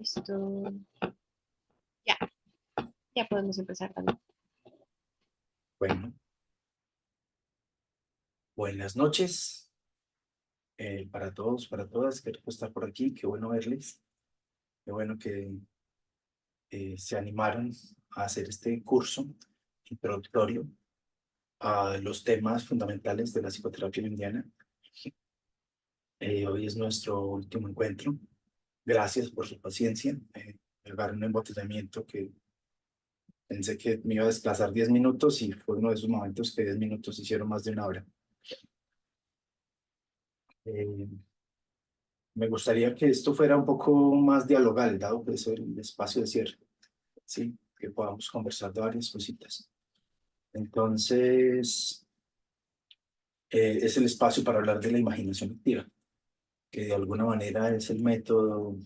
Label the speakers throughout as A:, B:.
A: Esto, ya, ya podemos empezar también.
B: Bueno, buenas noches para todos, para todas. Qué rico estar por aquí, qué bueno verles, qué bueno que se animaron a hacer este curso introductorio a los temas fundamentales de la psicoterapia junguiana. Hoy es nuestro último encuentro. Gracias por su paciencia. Llevar un embotellamiento que pensé que me iba a desplazar 10 minutos y fue uno de esos momentos que 10 minutos hicieron más de una hora. Eh, Me gustaría que esto fuera un poco más dialogal, dado que es el espacio de cierre, ¿sí? Que podamos conversar de varias cositas. Entonces, es el espacio para hablar de la imaginación activa, que de alguna manera es el método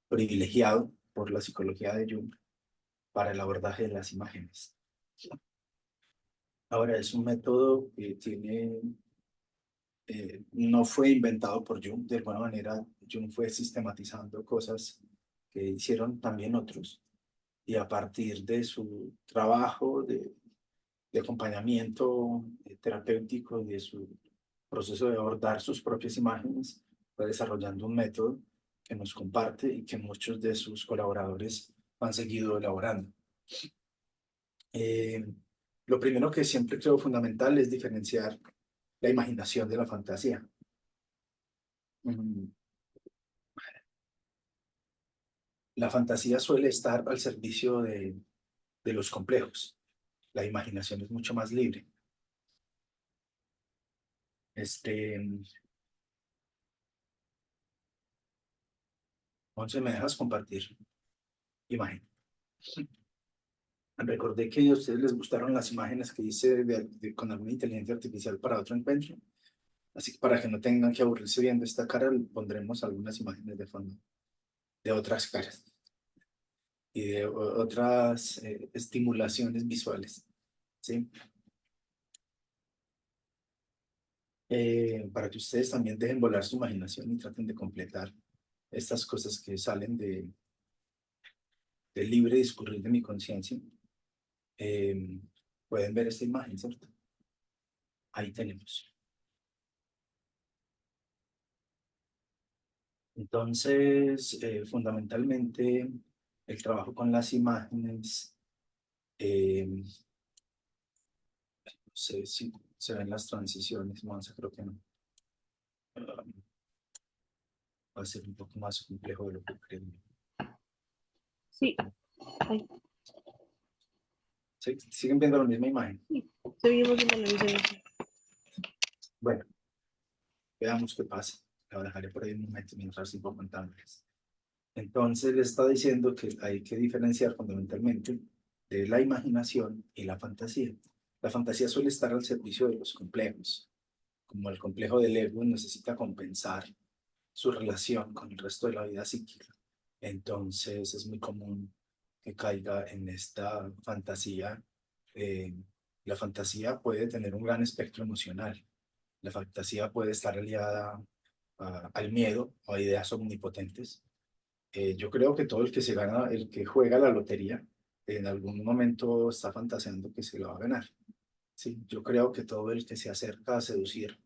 B: privilegiado por la psicología de Jung para el abordaje de las imágenes. Ahora, es un método que no fue inventado por Jung, de alguna manera Jung fue sistematizando cosas que hicieron también otros y a partir de su trabajo de acompañamiento terapéutico y de su proceso de abordar sus propias imágenes, fue desarrollando un método que nos comparte y que muchos de sus colaboradores han seguido elaborando. Eh, lo primero que siempre creo fundamental es diferenciar la imaginación de la fantasía. Mm, La fantasía suele estar al servicio de los complejos. La imaginación es mucho más libre. Este, Once, ¿me dejas compartir imagen? Recordé que a ustedes les gustaron las imágenes que hice con alguna inteligencia artificial para otro encuentro. Así que para que no tengan que aburrirse viendo esta cara, pondremos algunas imágenes de fondo de otras caras y de otras estimulaciones visuales, ¿sí? Para que ustedes también dejen volar su imaginación y traten de completar estas cosas que salen del libre discurrir de mi conciencia. Eh, Pueden ver esta imagen, ¿cierto? Ahí tenemos. Entonces, fundamentalmente, el trabajo con las imágenes, no sé si se ven las transiciones, Monza, creo que no. Va a ser un poco más complejo de lo que creo.
A: Sí, ahí,
B: ¿Siguen viendo la misma imagen?
A: sí, seguimos viendo la misma.
B: Bueno, veamos qué pasa. La dejaré por ahí un momento mientras sigo contándoles. Entonces, le está diciendo que hay que diferenciar fundamentalmente de la imaginación y la fantasía. La fantasía suele estar al servicio de los complejos, como el complejo del ego necesita compensar su relación con el resto de la vida psíquica. Entonces es muy común que caiga en esta fantasía. Eh, la fantasía puede tener un gran espectro emocional. La fantasía puede estar aliada al miedo o a ideas omnipotentes. Yo creo que todo el que se gana, el que juega la lotería, en algún momento está fantaseando que se lo va a ganar. Sí, yo creo que todo el que se acerca a seducir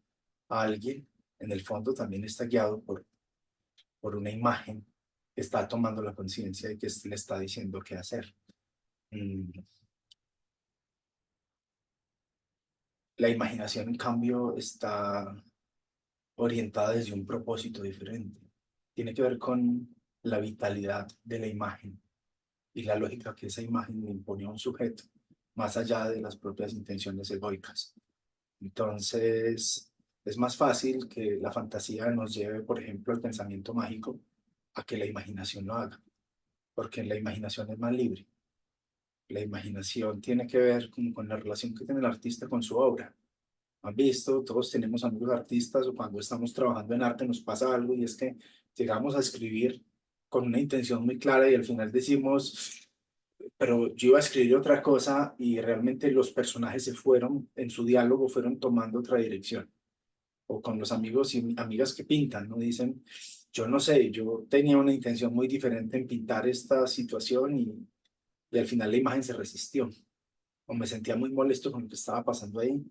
B: a alguien, en el fondo también está guiado por una imagen que está tomando la conciencia y que le está diciendo qué hacer. Mm, La imaginación, en cambio, está orientada desde un propósito diferente. Tiene que ver con la vitalidad de la imagen y la lógica que esa imagen le impone a un sujeto, más allá de las propias intenciones egoicas. Entonces, es más fácil que la fantasía nos lleve, por ejemplo, al pensamiento mágico, a que la imaginación lo haga, porque la imaginación es más libre. La imaginación tiene que ver con la relación que tiene el artista con su obra. ¿Han visto? Todos tenemos amigos artistas o cuando estamos trabajando en arte nos pasa algo y es que llegamos a escribir con una intención muy clara y al final decimos, pero yo iba a escribir otra cosa y realmente los personajes se fueron, en su diálogo fueron tomando otra dirección. O con los amigos y amigas que pintan, ¿no? Dicen, yo no sé, yo tenía una intención muy diferente en pintar esta situación y al final la imagen se resistió, o me sentía muy molesto con lo que estaba pasando ahí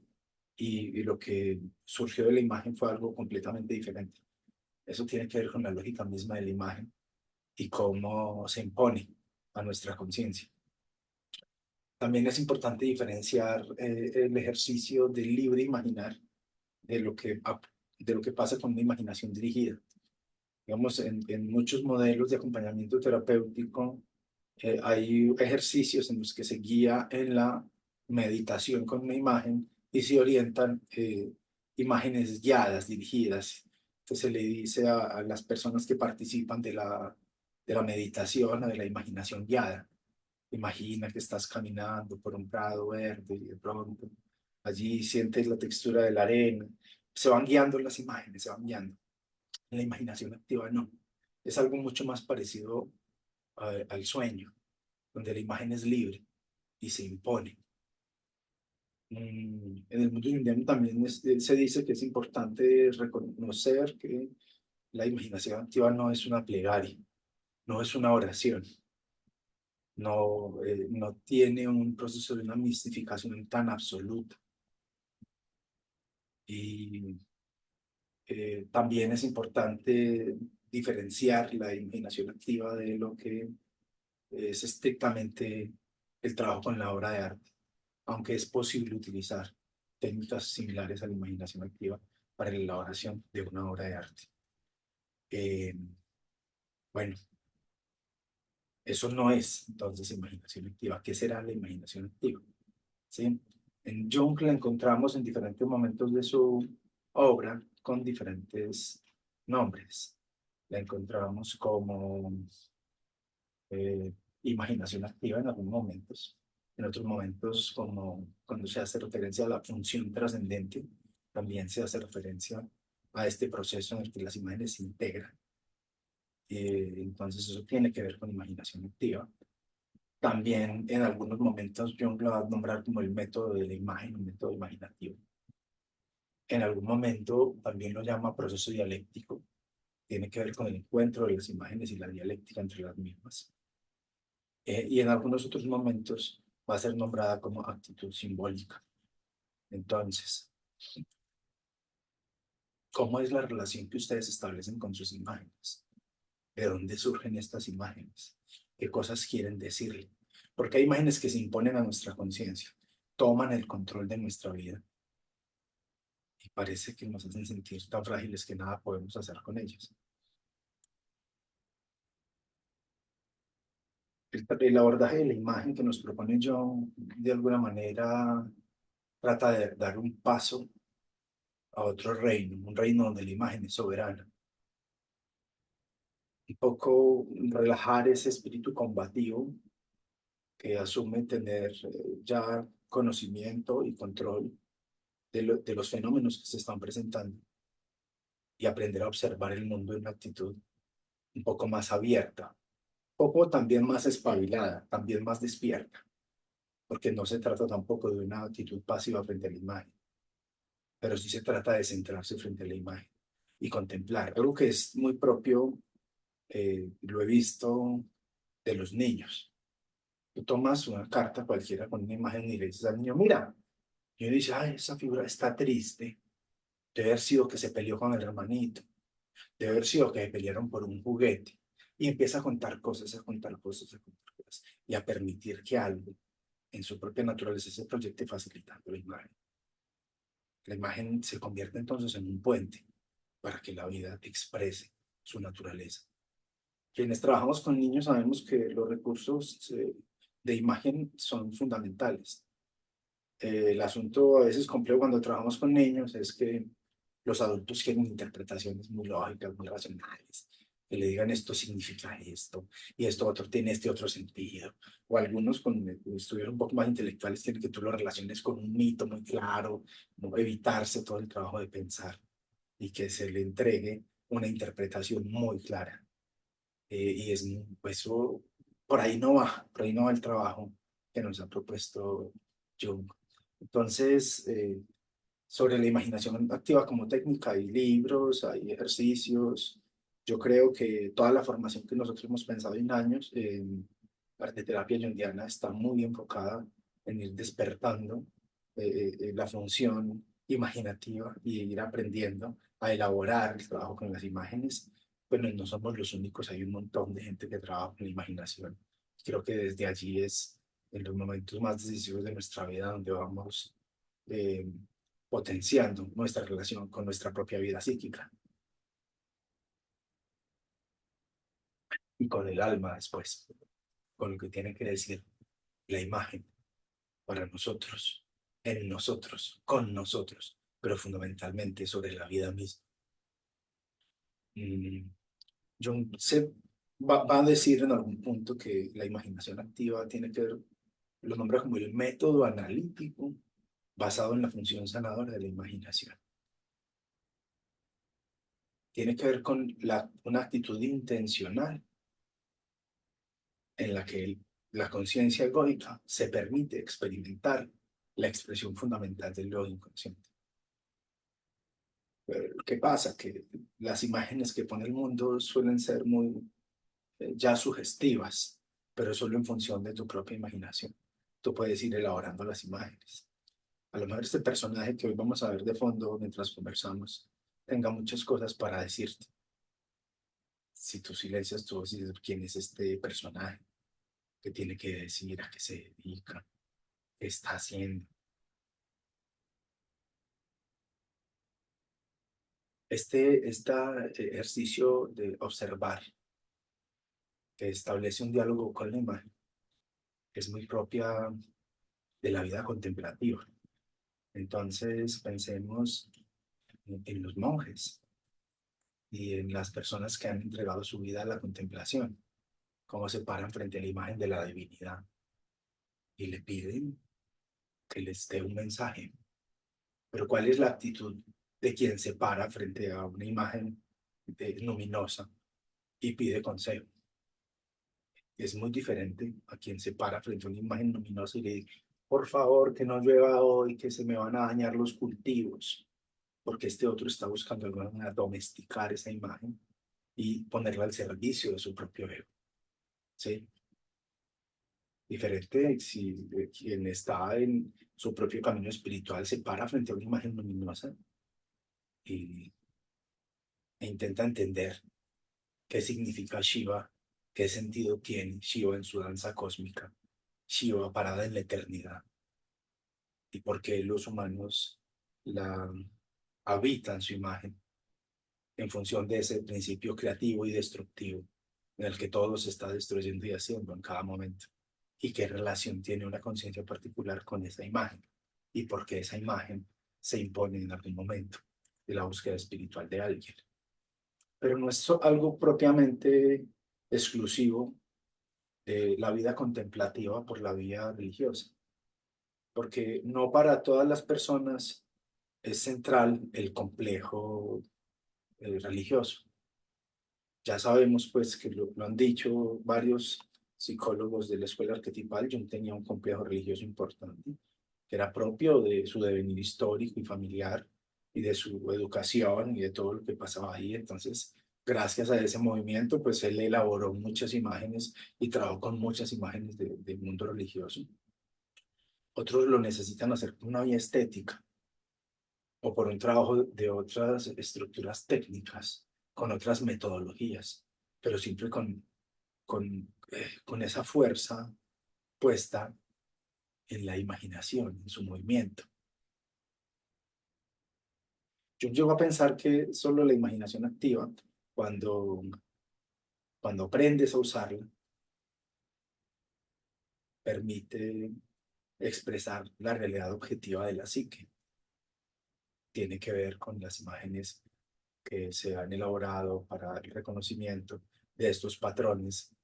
B: y lo que surgió de la imagen fue algo completamente diferente. Eso tiene que ver con la lógica misma de la imagen y cómo se impone a nuestra conciencia. También es importante diferenciar el ejercicio del libre imaginar de de lo que pasa con una imaginación dirigida. Digamos, en muchos modelos de acompañamiento terapéutico hay ejercicios en los que se guía en la meditación con una imagen y se orientan imágenes guiadas, dirigidas. Entonces se le dice a las personas que participan de la meditación o de la imaginación guiada: imagina que estás caminando por un prado verde y de pronto allí sientes la textura de la arena. Se van guiando las imágenes, se van guiando. En la imaginación activa no. Es algo mucho más parecido al sueño, donde la imagen es libre y se impone. En el mundo junguiano también se dice que es importante reconocer que la imaginación activa no es una plegaria, no es una oración, no tiene un proceso de una mistificación tan absoluta. Y también es importante diferenciar la imaginación activa de lo que es estrictamente el trabajo con la obra de arte, aunque es posible utilizar técnicas similares a la imaginación activa para la elaboración de una obra de arte. Eh, bueno, eso no es entonces imaginación activa. ¿Qué será la imaginación activa? ¿Sí? En Jung la encontramos en diferentes momentos de su obra con diferentes nombres. La encontramos como imaginación activa en algunos momentos, en otros momentos como cuando se hace referencia a la función trascendente, también se hace referencia a este proceso en el que las imágenes se integran. Entonces eso tiene que ver con imaginación activa. También en algunos momentos Jung lo va a nombrar como el método de la imagen, un método imaginativo. En algún momento también lo llama proceso dialéctico, tiene que ver con el encuentro de las imágenes y la dialéctica entre las mismas. Y en algunos otros momentos va a ser nombrada como actitud simbólica. Entonces, ¿cómo es la relación que ustedes establecen con sus imágenes? ¿De dónde surgen estas imágenes? ¿Qué cosas quieren decirle? Porque hay imágenes que se imponen a nuestra conciencia, toman el control de nuestra vida y parece que nos hacen sentir tan frágiles que nada podemos hacer con ellas. El abordaje de la imagen que nos propone yo, de alguna manera, trata de dar un paso a otro reino, un reino donde la imagen es soberana. Un poco relajar ese espíritu combativo que asume tener ya conocimiento y control de los fenómenos que se están presentando y aprender a observar el mundo en una actitud un poco más abierta, un poco también más espabilada, también más despierta, porque no se trata tampoco de una actitud pasiva frente a la imagen, pero sí se trata de centrarse frente a la imagen y contemplar, algo que es muy propio, lo he visto de los niños. Tú tomas una carta cualquiera con una imagen y le dices al niño: mira, y uno dice: ay, esa figura está triste, debe haber sido que se peleó con el hermanito, debe haber sido que se pelearon por un juguete. Y empieza a contar cosas, a contar cosas, a contar cosas, y a permitir que algo en su propia naturaleza se proyecte facilitando la imagen. La imagen se convierte entonces en un puente para que la vida exprese su naturaleza. Quienes trabajamos con niños sabemos que los recursos de imagen son fundamentales. El asunto a veces complejo cuando trabajamos con niños es que los adultos quieren interpretaciones muy lógicas, muy racionales, que le digan esto significa esto y esto otro tiene este otro sentido. O algunos con estudios un poco más intelectuales quieren que tú lo relaciones con un mito muy claro, no evitarse todo el trabajo de pensar y que se le entregue una interpretación muy clara. Y pues, eso, por ahí no va el trabajo que nos ha propuesto Jung. Entonces, sobre la imaginación activa como técnica, hay libros, hay ejercicios, Yo creo que toda la formación que nosotros hemos pensado en años en arteterapia junguiana está muy enfocada en ir despertando la función imaginativa y ir aprendiendo a elaborar el trabajo con las imágenes. Bueno, no somos los únicos, hay un montón de gente que trabaja con la imaginación. Creo que desde allí es en los momentos más decisivos de nuestra vida donde vamos eh, potenciando nuestra relación con nuestra propia vida psíquica y con el alma después, con lo que tiene que decir la imagen para nosotros, en nosotros, con nosotros, pero fundamentalmente sobre la vida misma. Mm, Jung va a decir en algún punto que la imaginación activa tiene que ver, lo nombra como el método analítico basado en la función sanadora de la imaginación. Tiene que ver con una actitud intencional en la que la conciencia egoica se permite experimentar la expresión fundamental del yo inconsciente. Pero, ¿qué pasa? Que las imágenes que pone el mundo suelen ser muy ya sugestivas, pero solo en función de tu propia imaginación. Tú puedes ir elaborando las imágenes. A lo mejor este personaje que hoy vamos a ver de fondo mientras conversamos tenga muchas cosas para decirte. Si tú silencias, tú decides quién es este personaje, qué tiene que decir, a qué se dedica, qué está haciendo. Este ejercicio de observar, que establece un diálogo con la imagen, es muy propia de la vida contemplativa. Entonces, pensemos en los monjes y en las personas que han entregado su vida a la contemplación, cómo se paran frente a la imagen de la divinidad y le piden que les dé un mensaje. Pero ¿cuál es la actitud de quien se para frente a una imagen luminosa y pide consejo? Es muy diferente a quien se para frente a una imagen luminosa y le dice, por favor, que no llueva hoy, que se me van a dañar los cultivos, porque este otro está buscando de alguna manera domesticar esa imagen y ponerla al servicio de su propio ego, ¿sí? Diferente si quien está en su propio camino espiritual se para frente a una imagen luminosa y, e intenta entender qué significa Shiva, qué sentido tiene Shiva en su danza cósmica, Shiva parada en la eternidad y por qué los humanos la habitan su imagen en función de ese principio creativo y destructivo en el que todo se está destruyendo y haciendo en cada momento. Y qué relación tiene una conciencia particular con esa imagen y por qué esa imagen se impone en algún momento de la búsqueda espiritual de alguien. Pero no es algo propiamente exclusivo de la vida contemplativa por la vía religiosa, porque no para todas las personas es central el complejo religioso. Ya sabemos pues que lo han dicho varios psicólogos de la escuela arquetipal. Jung tenía un complejo religioso importante que era propio de su devenir histórico y familiar y de su educación y de todo lo que pasaba ahí. Entonces, gracias a ese movimiento, pues él elaboró muchas imágenes y trabajó con muchas imágenes del mundo religioso. Otros lo necesitan hacer por una vía estética o por un trabajo de otras estructuras técnicas, con otras metodologías, pero siempre con esa fuerza puesta en la imaginación, en su movimiento. Yo llego a pensar que solo la imaginación activa, cuando, cuando aprendes a usarla, permite expresar la realidad objetiva de la psique. Tiene que ver con las imágenes que se han elaborado para el reconocimiento de estos patrones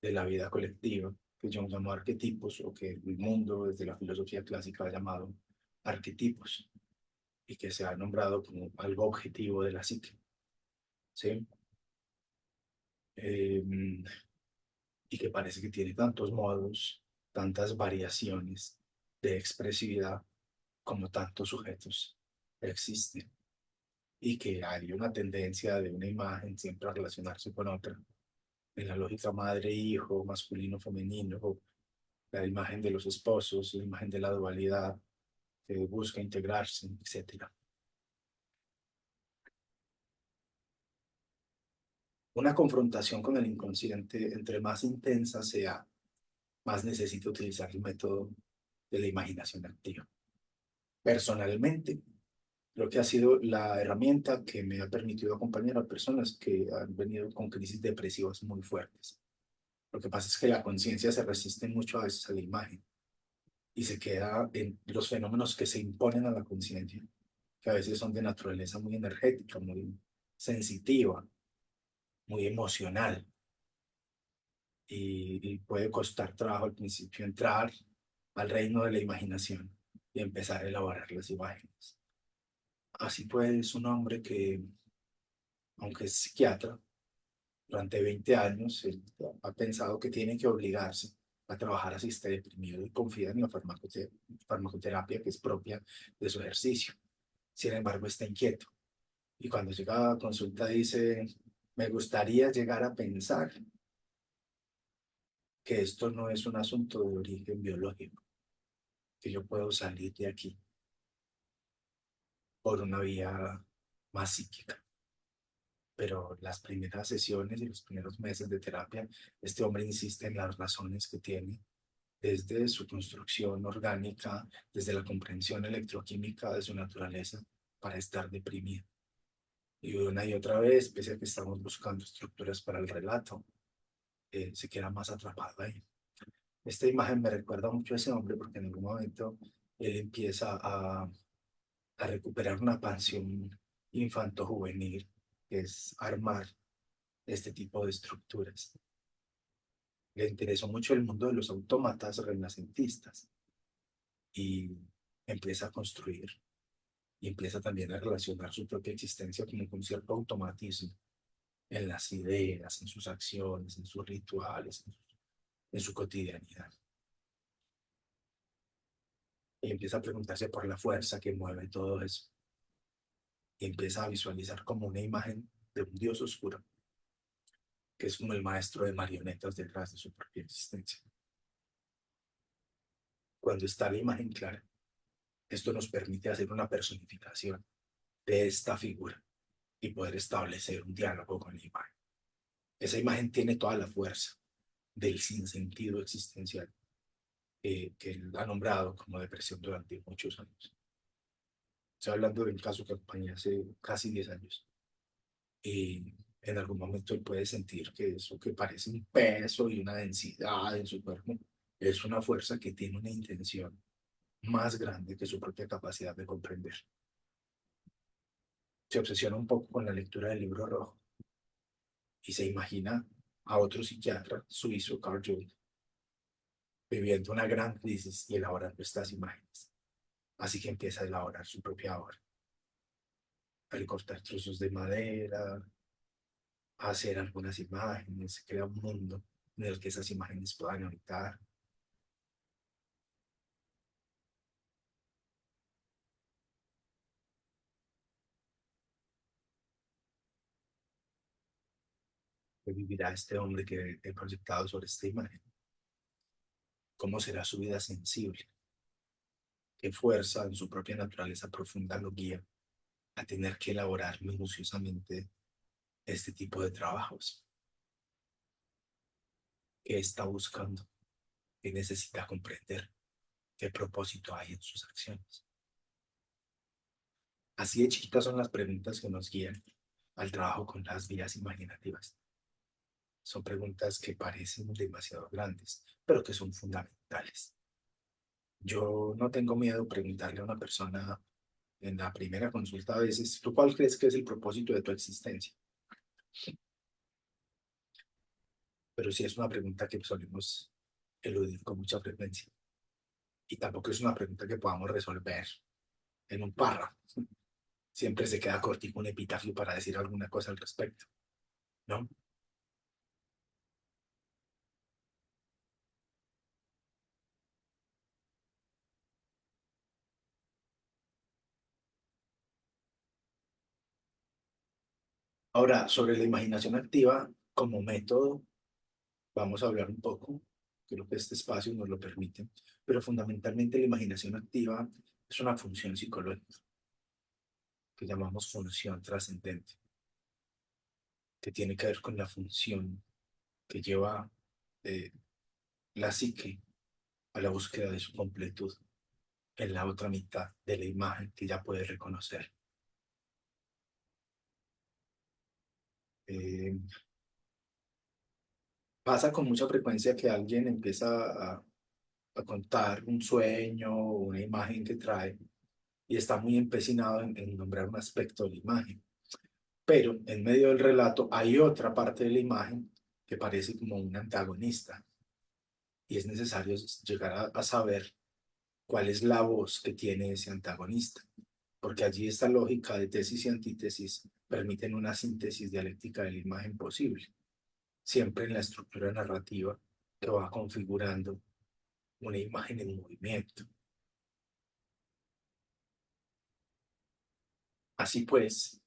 B: de la vida colectiva, que yo llamo arquetipos, o que el mundo desde la filosofía clásica ha llamado arquetipos, y que se ha nombrado como algo objetivo de la psique. ¿Sí? Eh, y que parece que tiene tantos modos, tantas variaciones de expresividad como tantos sujetos existen. y que hay una tendencia de una imagen siempre a relacionarse con otra, en la lógica madre-hijo, masculino-femenino, la imagen de los esposos, la imagen de la dualidad que busca integrarse, etcétera. Una confrontación con el inconsciente, entre más intensa sea, más necesito utilizar el método de la imaginación activa. Personalmente, creo que ha sido la herramienta que me ha permitido acompañar a personas que han venido con crisis depresivas muy fuertes. Lo que pasa es que la conciencia se resiste mucho a veces a la imagen y se queda en los fenómenos que se imponen a la conciencia, que a veces son de naturaleza muy energética, muy sensitiva, muy emocional. Y puede costar trabajo al principio entrar al reino de la imaginación y empezar a elaborar las imágenes. Así pues, un hombre que, aunque es psiquiatra, durante 20 años él ha pensado que tiene que obligarse a trabajar así esté deprimido y confía en la farmacoterapia que es propia de su ejercicio. Sin embargo, está inquieto. Y cuando llega a consulta dice, me gustaría llegar a pensar que esto no es un asunto de origen biológico, que yo puedo salir de aquí por una vía más psíquica. Pero las primeras sesiones y los primeros meses de terapia, este hombre insiste en las razones que tiene desde su construcción orgánica, desde la comprensión electroquímica de su naturaleza para estar deprimido. Y una y otra vez, pese a que estamos buscando estructuras para el relato, se queda más atrapado ahí. Esta imagen me recuerda mucho a ese hombre porque en algún momento él empieza a recuperar una pasión infanto-juvenil, que es armar este tipo de estructuras. Le interesó mucho el mundo de los autómatas renacentistas y empieza a construir y empieza también a relacionar su propia existencia como con cierto automatismo en las ideas, en sus acciones, en sus rituales, en su cotidianidad. Y empieza a preguntarse por la fuerza que mueve todo eso. Y empieza a visualizar como una imagen de un dios oscuro, que es como el maestro de marionetas detrás de su propia existencia. Cuando está la imagen clara, esto nos permite hacer una personificación de esta figura y poder establecer un diálogo con la imagen. Esa imagen tiene toda la fuerza del sinsentido existencial que él ha nombrado como depresión durante muchos años. Estoy hablando de un caso que acompañé hace casi 10 años. Y en algún momento él puede sentir que eso que parece un peso y una densidad en su cuerpo es una fuerza que tiene una intención más grande que su propia capacidad de comprender. Se obsesiona un poco con la lectura del libro rojo y se imagina a otro psiquiatra suizo, Carl Jung, viviendo una gran crisis y elaborando estas imágenes. Así que empieza a elaborar su propia obra, a recortar trozos de madera, a hacer algunas imágenes, crea un mundo en el que esas imágenes puedan habitar. Que vivirá este hombre que he proyectado sobre esta imagen? ¿Cómo será su vida sensible? ¿Qué fuerza en su propia naturaleza profunda lo guía a tener que elaborar minuciosamente este tipo de trabajos? ¿Qué está buscando? ¿Qué necesita comprender? ¿Qué propósito hay en sus acciones? Así de chiquitas son las preguntas que nos guían al trabajo con las vías imaginativas. Son preguntas que parecen demasiado grandes, pero que son fundamentales. Yo no tengo miedo de preguntarle a una persona en la primera consulta a veces, ¿tú cuál crees que es el propósito de tu existencia? Pero sí es una pregunta que solemos eludir con mucha frecuencia. Y tampoco es una pregunta que podamos resolver en un párrafo. Siempre se queda cortico un epitafio para decir alguna cosa al respecto, ¿no? Ahora, sobre la imaginación activa como método, vamos a hablar un poco, creo que este espacio nos lo permite, pero fundamentalmente la imaginación activa es una función psicológica que llamamos función trascendente, que tiene que ver con la función que lleva eh, la psique a la búsqueda de su completud en la otra mitad de la imagen que ya puede reconocer. Eh, Pasa con mucha frecuencia que alguien empieza a contar un sueño o una imagen que trae y está muy empecinado en nombrar un aspecto de la imagen. Pero en medio del relato hay otra parte de la imagen que parece como un antagonista y es necesario llegar a saber cuál es la voz que tiene ese antagonista, porque allí esta lógica de tesis y antítesis permiten una síntesis dialéctica de la imagen posible, siempre en la estructura narrativa que va configurando una imagen en movimiento. Así pues,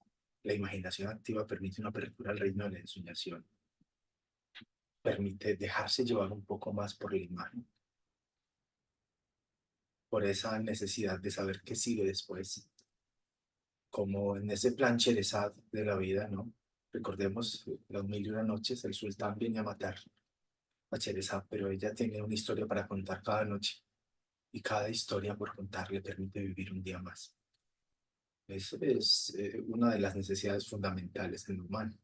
B: la imaginación activa permite una apertura al reino de la ensoñación, permite dejarse llevar un poco más por la imagen, por esa necesidad de saber qué sigue después, como en ese plan Sherezad de la vida, ¿no? Recordemos las mil y una noches, el sultán viene a matar a Sherezad, pero ella tiene una historia para contar cada noche, y cada historia por contar le permite vivir un día más. Eso es una de las necesidades fundamentales del humano.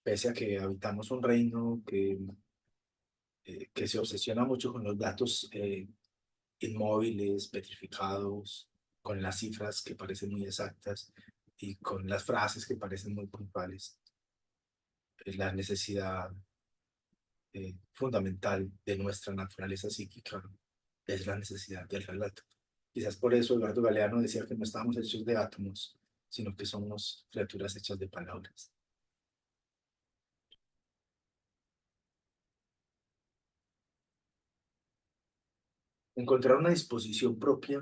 B: Pese a que habitamos un reino que se obsesiona mucho con los datos inmóviles, petrificados, con las cifras que parecen muy exactas y con las frases que parecen muy puntuales. La necesidad fundamental de nuestra naturaleza psíquica es la necesidad del relato. Quizás por eso Eduardo Galeano decía que no estamos hechos de átomos, sino que somos criaturas hechas de palabras. Encontrar una disposición propia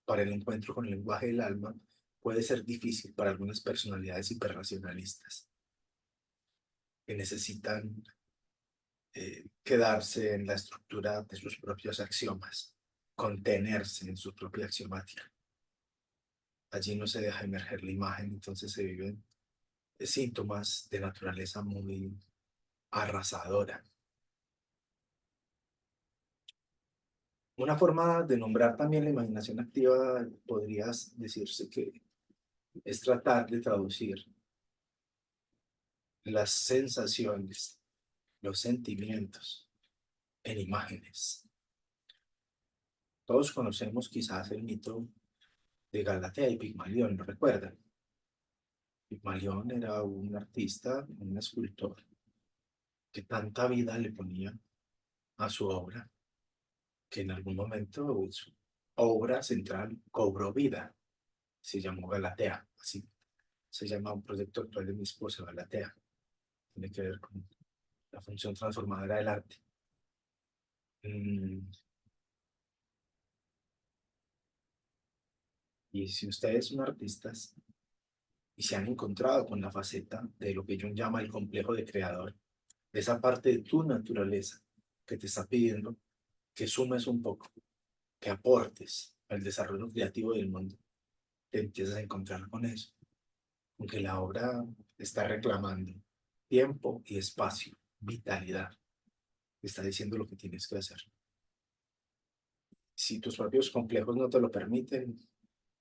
B: para el encuentro con el lenguaje del alma puede ser difícil para algunas personalidades hiperracionalistas que necesitan quedarse en la estructura de sus propios axiomas, contenerse en su propia axiomática. Allí no se deja emerger la imagen, entonces se viven síntomas de naturaleza muy arrasadora. Una forma de nombrar también la imaginación activa podría decirse que es tratar de traducir las sensaciones, los sentimientos en imágenes. Todos conocemos quizás el mito de Galatea y Pigmalión, ¿lo recuerdan? Pigmalión era un artista, un escultor, que tanta vida le ponía a su obra, que en algún momento su obra central cobró vida. Se llamó Galatea, así se llama un proyecto actual de mi esposa, Galatea. Tiene que ver con la función transformadora del arte. Mm, y si ustedes son artistas y se han encontrado con la faceta de lo que Jung llama el complejo de creador, de esa parte de tu naturaleza que te está pidiendo que sumes un poco, que aportes al desarrollo creativo del mundo, te empiezas a encontrar con eso, aunque la obra está reclamando tiempo y espacio, vitalidad, te está diciendo lo que tienes que hacer. Si tus propios complejos no te lo permiten,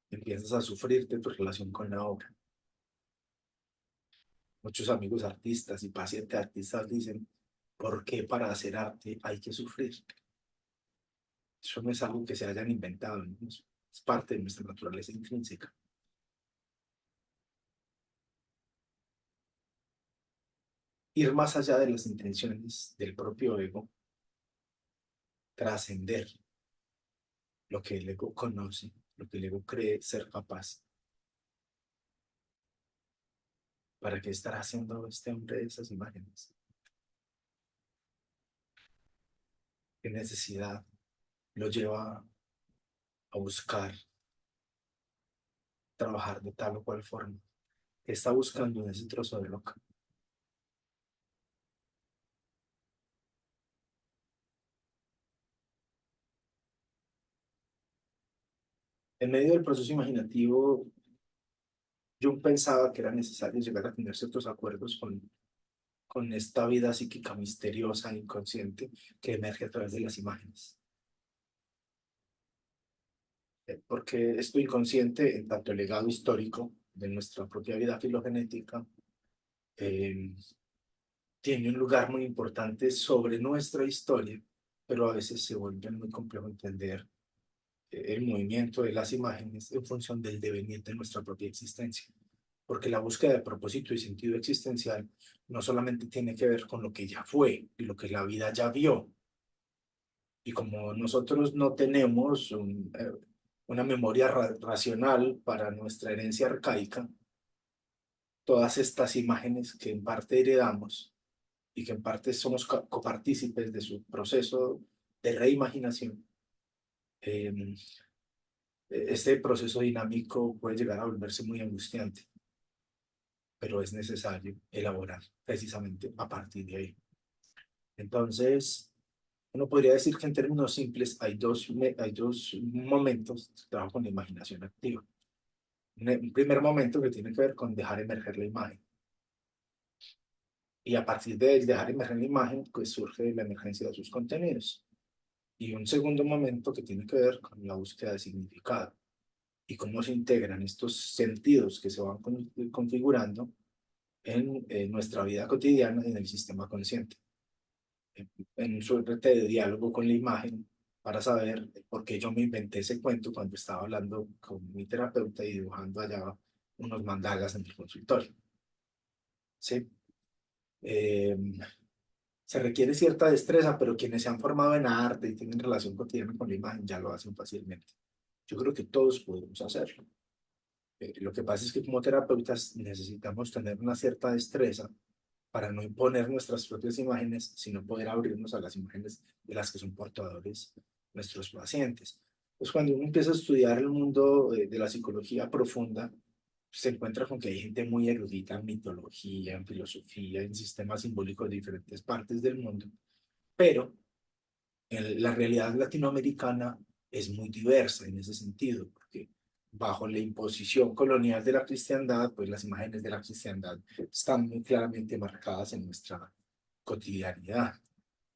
B: empiezas a sufrir de tu relación con la obra. Muchos amigos artistas y pacientes artistas dicen, ¿por qué para hacer arte hay que sufrir? Eso no es algo que se hayan inventado, ¿no? Es parte de nuestra naturaleza intrínseca. Ir más allá de las intenciones del propio ego, trascender lo que el ego conoce, lo que el ego cree ser capaz. ¿Para qué estará haciendo este hombre esas imágenes? ¿Qué necesidad lo lleva a buscar trabajar de tal o cual forma. ¿Qué está buscando en ese trozo de roca? En medio del proceso imaginativo, yo pensaba que era necesario llegar a tener ciertos acuerdos con esta vida psíquica misteriosa, inconsciente, que emerge a través de las imágenes. Porque esto inconsciente, en tanto el legado histórico de nuestra propia vida filogenética, eh, tiene un lugar muy importante sobre nuestra historia, pero a veces se vuelve muy complejo entender el movimiento de las imágenes en función del devenir de nuestra propia existencia. Porque la búsqueda de propósito y sentido existencial no solamente tiene que ver con lo que ya fue y lo que la vida ya vio. Y como nosotros no tenemos una memoria racional para nuestra herencia arcaica, todas estas imágenes que en parte heredamos y que en parte somos copartícipes de su proceso de reimaginación, eh, este proceso dinámico puede llegar a volverse muy angustiante, pero es necesario elaborar precisamente a partir de ahí. Entonces, uno podría decir que en términos simples hay dos momentos de trabajo con la imaginación activa. Un primer momento que tiene que ver con dejar emerger la imagen. Y a partir de dejar emerger la imagen, pues surge la emergencia de sus contenidos. Y un segundo momento que tiene que ver con la búsqueda de significado y cómo se integran estos sentidos que se van configurando en nuestra vida cotidiana en el sistema consciente, en un suerte de diálogo con la imagen para saber por qué yo me inventé ese cuento cuando estaba hablando con mi terapeuta y dibujando allá unos mandalas en el consultorio. ¿Sí? Eh, Se requiere cierta destreza, pero quienes se han formado en arte y tienen relación cotidiana con la imagen ya lo hacen fácilmente. Yo creo que todos podemos hacerlo. Lo que pasa es que como terapeutas necesitamos tener una cierta destreza para no imponer nuestras propias imágenes, sino poder abrirnos a las imágenes de las que son portadores nuestros pacientes. Pues cuando uno empieza a estudiar el mundo de la psicología profunda, se encuentra con que hay gente muy erudita en mitología, en filosofía, en sistemas simbólicos de diferentes partes del mundo, pero la realidad latinoamericana es muy diversa en ese sentido, porque bajo la imposición colonial de la cristiandad, pues las imágenes de la cristiandad están muy claramente marcadas en nuestra cotidianidad.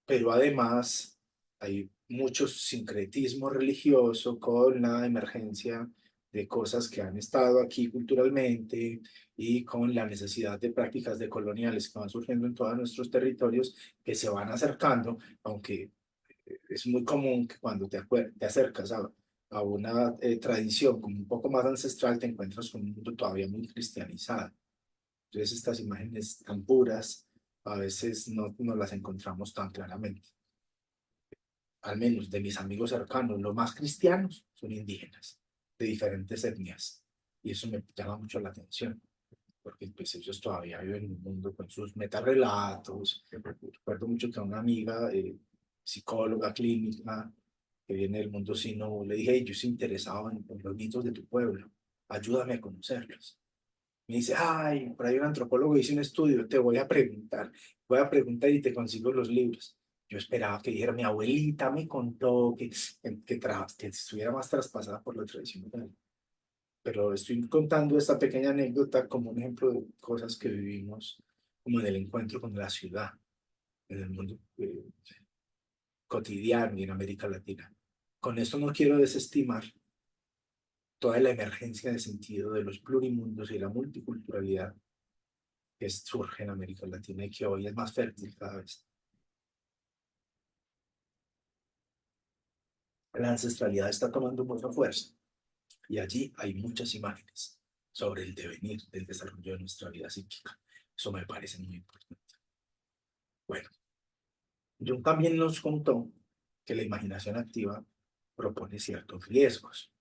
B: Pero además hay mucho sincretismo religioso con la emergencia de cosas que han estado aquí culturalmente y con la necesidad de prácticas decoloniales que van surgiendo en todos nuestros territorios que se van acercando, aunque es muy común que cuando te acercas a una tradición como un poco más ancestral, te encuentras con un mundo todavía muy cristianizado. Entonces estas imágenes tan puras a veces no las encontramos tan claramente. Al menos de mis amigos cercanos, los más cristianos son indígenas, de diferentes etnias. Y eso me llama mucho la atención, porque pues ellos todavía viven en un mundo con sus metarrelatos. Recuerdo mucho que a una amiga, psicóloga clínica, que viene del mundo sino, le dije: "Hey, yo estoy interesado en los mitos de tu pueblo, ayúdame a conocerlos". Me dice: "Ay, por ahí un antropólogo hizo un estudio, te voy a preguntar y te consigo los libros". Yo esperaba que dijera: "Mi abuelita me contó que estuviera más traspasada por la tradición oral". Pero estoy contando esta pequeña anécdota como un ejemplo de cosas que vivimos como en el encuentro con la ciudad, en el mundo cotidiano y en América Latina. Con esto no quiero desestimar toda la emergencia de sentido de los plurimundos y la multiculturalidad que surge en América Latina y que hoy es más fértil cada vez. La ancestralidad está tomando mucha fuerza y allí hay muchas imágenes sobre el devenir del desarrollo de nuestra vida psíquica. Eso me parece muy importante. Bueno, Jung también nos contó que la imaginación activa propone ciertos riesgos.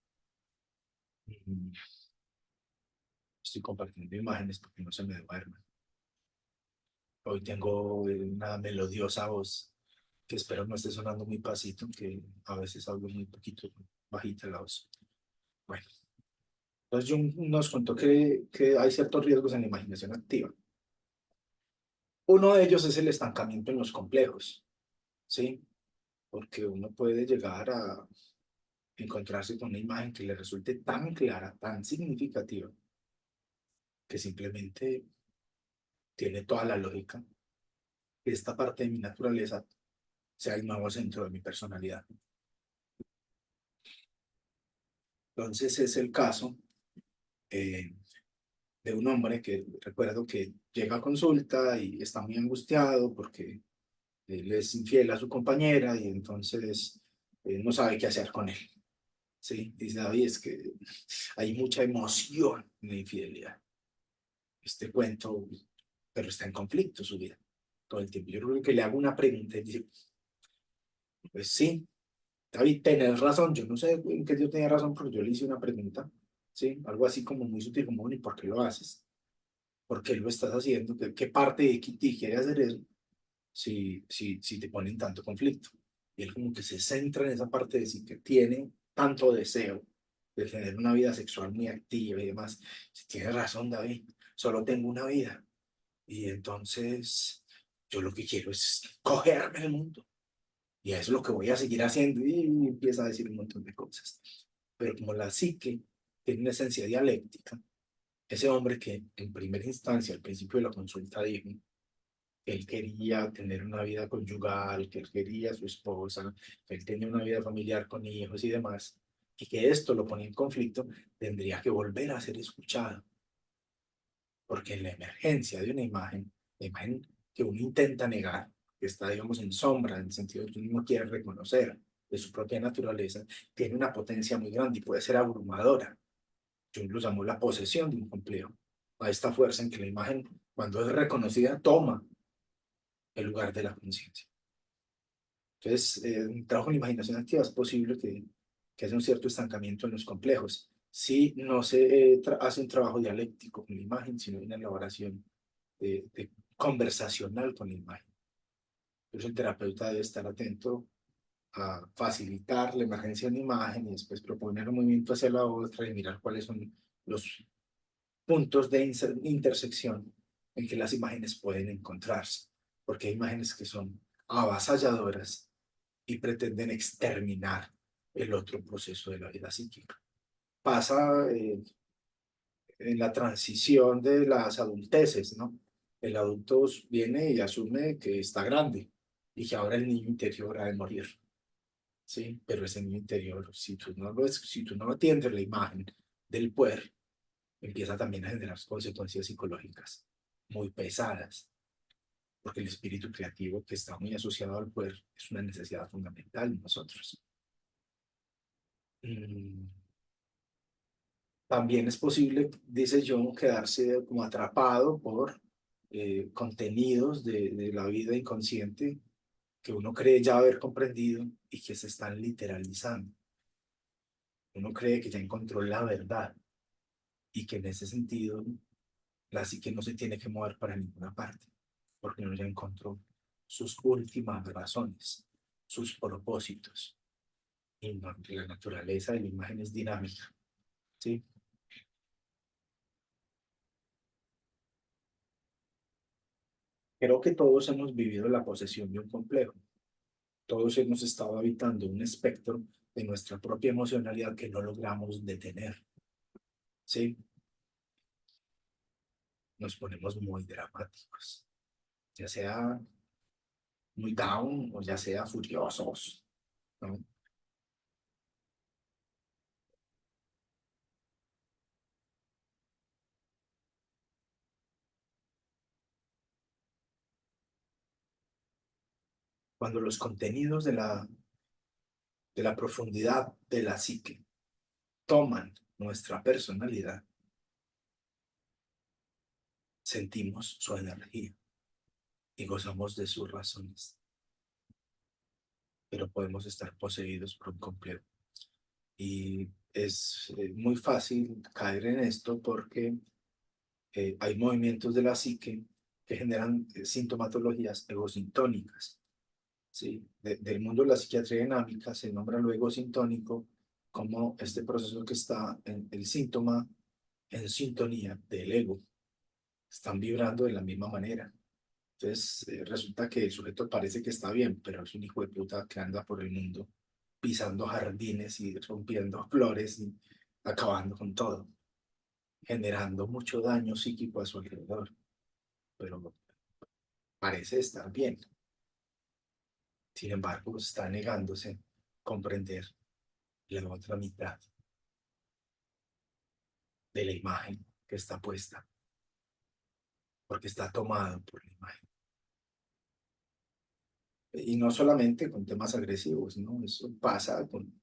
B: Mm, Estoy compartiendo imágenes porque no se me duerme. Hoy tengo una melodiosa voz que espero no esté sonando muy pasito, que a veces hablo muy poquito, bajita la voz. Bueno, Entonces Jung nos contó que hay ciertos riesgos en la imaginación activa. Uno de ellos es el estancamiento en los complejos, ¿sí? Porque uno puede llegar a encontrarse con una imagen que le resulte tan clara, tan significativa, que simplemente tiene toda la lógica que esta parte de mi naturaleza sea el nuevo centro de mi personalidad. Entonces es el caso eh, de un hombre que recuerdo que llega a consulta y está muy angustiado porque él es infiel a su compañera y entonces no sabe qué hacer con él. ¿Sí? Dice David, es que hay mucha emoción en la infidelidad. Este cuento, pero está en conflicto su vida todo el tiempo. Yo creo que le hago una pregunta y dice, pues sí, David, tenés razón. Yo no sé en qué yo tenía razón, pero yo le hice una pregunta, ¿sí? Algo así como muy sutil, como, ¿y por qué lo haces? ¿Por qué lo estás haciendo? ¿Qué parte de ti quiere hacer eso si te ponen tanto conflicto? Y él como que se centra en esa parte de sí que tiene tanto deseo de tener una vida sexual muy activa y demás. Si tienes razón, David, solo tengo una vida. Y entonces yo lo que quiero es cogerme el mundo. Y eso es lo que voy a seguir haciendo. Y empieza a decir un montón de cosas. Pero como la psique tiene una esencia dialéctica, ese hombre que en primera instancia, al principio de la consulta, dijo que él quería tener una vida conyugal, que él quería a su esposa, que él tenía una vida familiar con hijos y demás, y que esto lo ponía en conflicto, tendría que volver a ser escuchado. Porque en la emergencia de una imagen, la imagen que uno intenta negar, que está, digamos, en sombra, en el sentido de que uno no quiere reconocer de su propia naturaleza, tiene una potencia muy grande y puede ser abrumadora. Jung lo llamó la posesión de un complejo, a esta fuerza en que la imagen, cuando es reconocida, toma el lugar de la conciencia. Entonces, un trabajo en imaginación activa es posible que haya un cierto estancamiento en los complejos. Si no se hace un trabajo dialéctico con la imagen, sino una elaboración conversacional con la imagen. Entonces, el terapeuta debe estar atento a facilitar la emergencia de la imagen y después proponer un movimiento hacia la otra y mirar cuáles son los puntos de intersección en que las imágenes pueden encontrarse, porque hay imágenes que son avasalladoras y pretenden exterminar el otro proceso de la vida psíquica. Pasa en la transición de las adulteces, ¿no? El adulto viene y asume que está grande y que ahora el niño interior ha de morir, ¿sí? Pero ese niño interior, si tú no atiendes la imagen del puer, empieza también a generar consecuencias psicológicas muy pesadas, porque el espíritu creativo que está muy asociado al poder es una necesidad fundamental en nosotros. Mm, También es posible, dice yo, quedarse como atrapado por contenidos de la vida inconsciente que uno cree ya haber comprendido y que se están literalizando. Uno cree que ya encontró la verdad y que en ese sentido la psique no se tiene que mover para ninguna parte, porque uno ya encontró sus últimas razones, sus propósitos. Y no, la naturaleza de la imagen es dinámica, ¿sí? Creo que todos hemos vivido la posesión de un complejo. Todos hemos estado habitando un espectro de nuestra propia emocionalidad que no logramos detener, ¿sí? Nos ponemos muy dramáticos, ya sea muy down o ya sea furiosos, ¿no? Cuando los contenidos de la profundidad de la psique toman nuestra personalidad, sentimos su energía y gozamos de sus razones, pero podemos estar poseídos por un complejo. Y es muy fácil caer en esto porque hay movimientos de la psique que generan sintomatologías egosintónicas, ¿sí? Del mundo de la psiquiatría dinámica se nombra lo egosintónico como este proceso que está en el síntoma en sintonía del ego, están vibrando de la misma manera. Entonces, resulta que el sujeto parece que está bien, pero es un hijo de puta que anda por el mundo pisando jardines y rompiendo flores y acabando con todo, generando mucho daño psíquico a su alrededor, pero parece estar bien. Sin embargo, está negándose a comprender la otra mitad de la imagen que está puesta, porque está tomado por la imagen. Y no solamente con temas agresivos, ¿no? Eso pasa con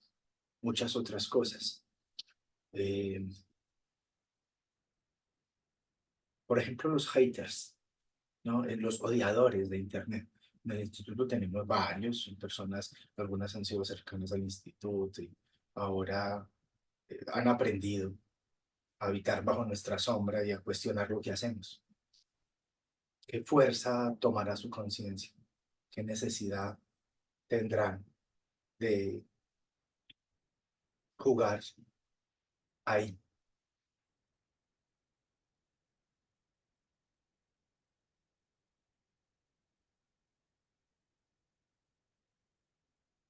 B: muchas otras cosas. Eh, por ejemplo, los haters, ¿no? Los odiadores de Internet. En el instituto tenemos varios, son personas, algunas han sido cercanas al instituto y ahora han aprendido a habitar bajo nuestra sombra y a cuestionar lo que hacemos. ¿Qué fuerza tomará su conciencia? ¿Qué necesidad tendrán de jugar ahí?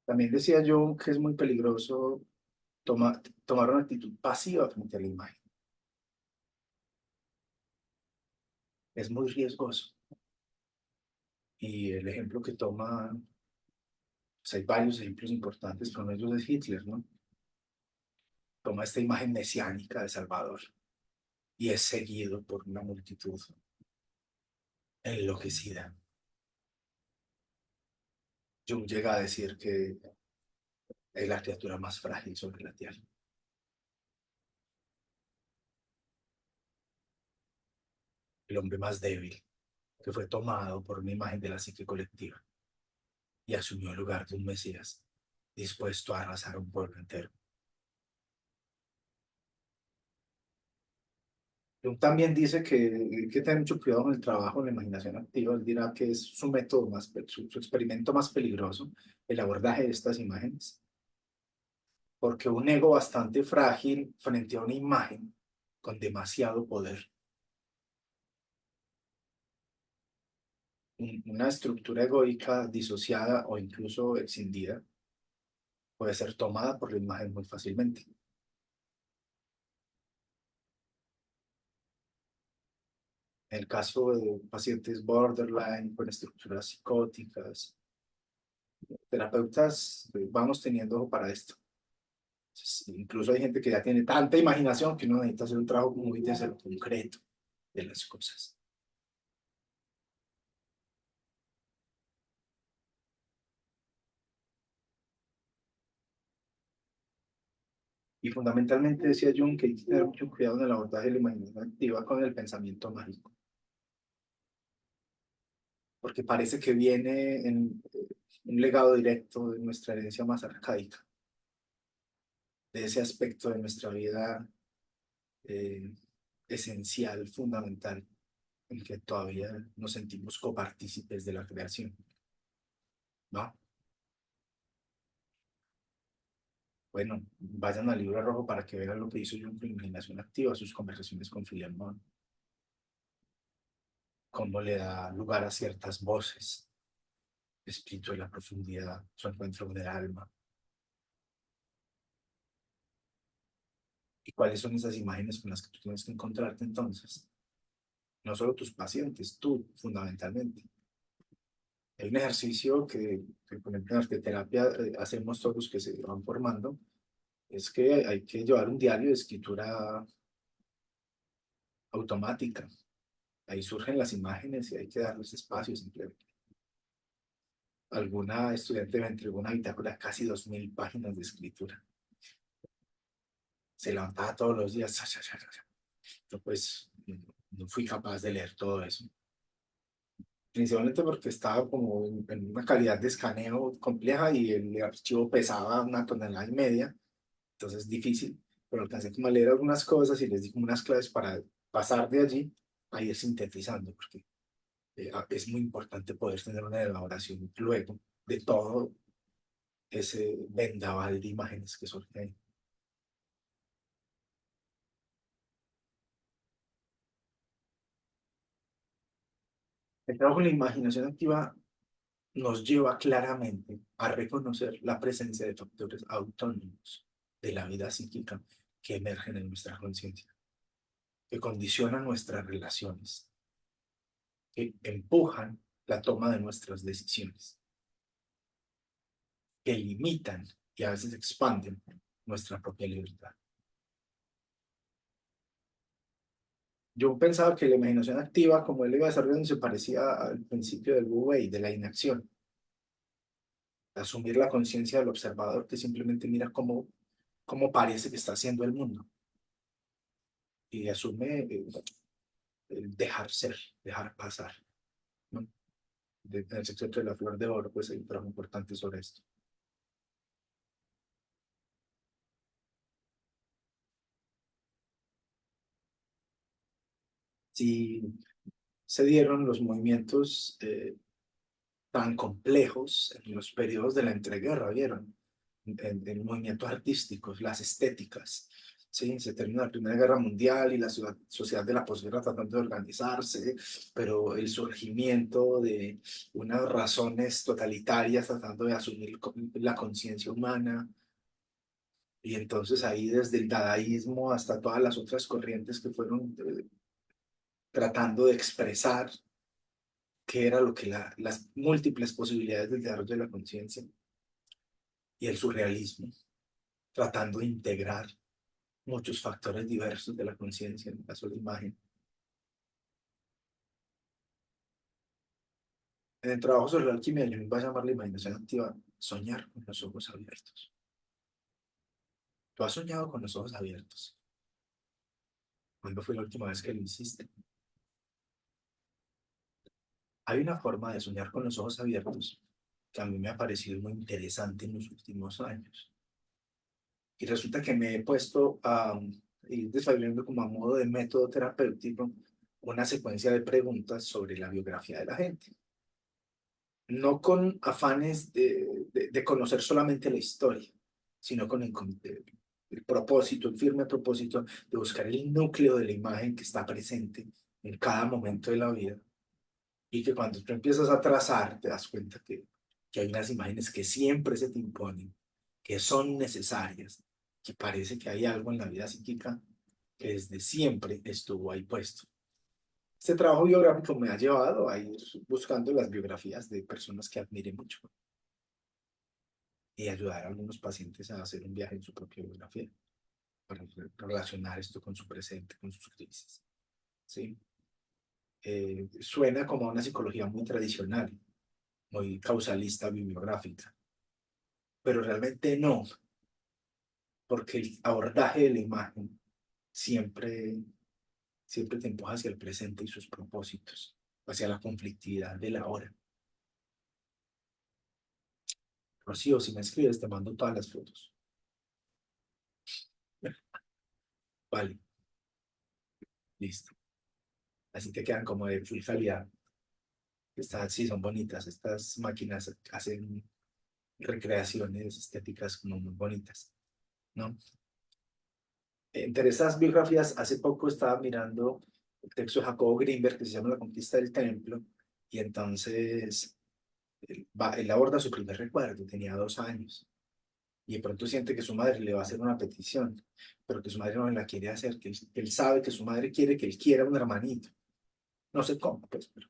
B: También decía yo que es muy peligroso tomar una actitud pasiva frente a la imagen. Es muy riesgoso. Y el ejemplo que toma, pues hay varios ejemplos importantes, pero uno de ellos es Hitler, ¿no? Toma esta imagen mesiánica de Salvador y es seguido por una multitud enloquecida. Jung llega a decir que es la criatura más frágil sobre la tierra. El hombre más débil, que fue tomado por una imagen de la psique colectiva y asumió el lugar de un Mesías dispuesto a arrasar un pueblo entero. Jung también dice que hay que tener mucho cuidado con el trabajo en la imaginación activa. Él dirá que es su método más, su experimento más peligroso, el abordaje de estas imágenes, porque un ego bastante frágil frente a una imagen con demasiado poder, una estructura egoica disociada o incluso escindida, puede ser tomada por la imagen muy fácilmente. En el caso de pacientes borderline con estructuras psicóticas, terapeutas, vamos teniendo ojo para esto. Entonces, incluso hay gente que ya tiene tanta imaginación que uno necesita hacer un trabajo muy desde lo concreto de las cosas. Y fundamentalmente decía Jung que hay que tener mucho cuidado en el abordaje de la imaginación activa con el pensamiento mágico, porque parece que viene en un legado directo de nuestra herencia más arcaica, de ese aspecto de nuestra vida eh, esencial, fundamental, en que todavía nos sentimos copartícipes de la creación, ¿no? Bueno, vayan al libro rojo para que vean lo que hizo Jung con la imaginación activa, sus conversaciones con Philemon, cómo le da lugar a ciertas voces, espíritu de la profundidad, su encuentro con el alma, y cuáles son esas imágenes con las que tú tienes que encontrarte entonces. No solo tus pacientes, tú fundamentalmente. Hay un ejercicio que por ejemplo, en arteterapia hacemos todos los que se van formando, es que hay que llevar un diario de escritura automática. Ahí surgen las imágenes y hay que darles espacio simplemente. Alguna estudiante me entregó una bitácora de casi 2000 páginas de escritura. Se levantaba todos los días. Yo pues no fui capaz de leer todo eso. Principalmente porque estaba como en una calidad de escaneo compleja y el archivo pesaba 1,5 toneladas. Entonces difícil, pero alcancé como a leer algunas cosas y les di como unas claves para pasar de allí a ir sintetizando, porque es muy importante poder tener una elaboración luego de todo ese vendaval de imágenes que surge ahí. El trabajo en la imaginación activa nos lleva claramente a reconocer la presencia de factores autónomos de la vida psíquica que emergen en nuestra conciencia, que condicionan nuestras relaciones, que empujan la toma de nuestras decisiones, que limitan y a veces expanden nuestra propia libertad. Yo pensaba que la imaginación activa, como él iba desarrollando, se parecía al principio del Wu Wei, de la inacción. Asumir la conciencia del observador que simplemente mira cómo parece que está haciendo el mundo y asume el dejar ser, dejar pasar, ¿no? En el secreto de la flor de oro, pues hay un trabajo importante sobre esto. Si se dieron los movimientos tan complejos en los periodos de la entreguerra, ¿vieron? En movimientos artísticos, las estéticas. Sí, se terminó la Primera Guerra Mundial y la sociedad de la posguerra tratando de organizarse, pero el surgimiento de unas razones totalitarias tratando de asumir la conciencia humana. Y entonces ahí desde el dadaísmo hasta todas las otras corrientes que fueron tratando de expresar qué era lo que las múltiples posibilidades del desarrollo de la conciencia y el surrealismo, tratando de integrar muchos factores diversos de la conciencia en el caso de la imagen. En el trabajo sobre la alquimia, yo voy a llamar la imaginación activa soñar con los ojos abiertos. ¿Tú has soñado con los ojos abiertos? ¿Cuándo fue la última vez que lo hiciste? Hay una forma de soñar con los ojos abiertos que a mí me ha parecido muy interesante en los últimos años. Y resulta que me he puesto a ir desarrollando como a modo de método terapéutico una secuencia de preguntas sobre la biografía de la gente. No con afanes de conocer solamente la historia, sino con el propósito, el firme propósito de buscar el núcleo de la imagen que está presente en cada momento de la vida y que cuando tú empiezas a trazar te das cuenta que hay unas imágenes que siempre se te imponen, que son necesarias, que parece que hay algo en la vida psíquica que desde siempre estuvo ahí puesto. Este trabajo biográfico me ha llevado a ir buscando las biografías de personas que admire mucho y ayudar a algunos pacientes a hacer un viaje en su propia biografía para relacionar esto con su presente, con sus crisis. ¿Sí? Suena como a una psicología muy tradicional, muy causalista, bibliográfica, pero realmente no, porque el abordaje de la imagen siempre te empuja hacia el presente y sus propósitos, hacia la conflictividad de la hora. Rocío, si me escribes, te mando todas las fotos. Vale, listo. Así te quedan como de full calidad. Estas sí son bonitas. Estas máquinas hacen recreaciones estéticas como muy bonitas, ¿no? Entre esas biografías, hace poco estaba mirando el texto de Jacobo Grinberg que se llama La conquista del templo, y entonces él aborda su primer recuerdo, tenía 2 años, y de pronto siente que su madre le va a hacer una petición, pero que su madre no le la quiere hacer, que él sabe que su madre quiere que él quiera un hermanito. No sé cómo, pues, pero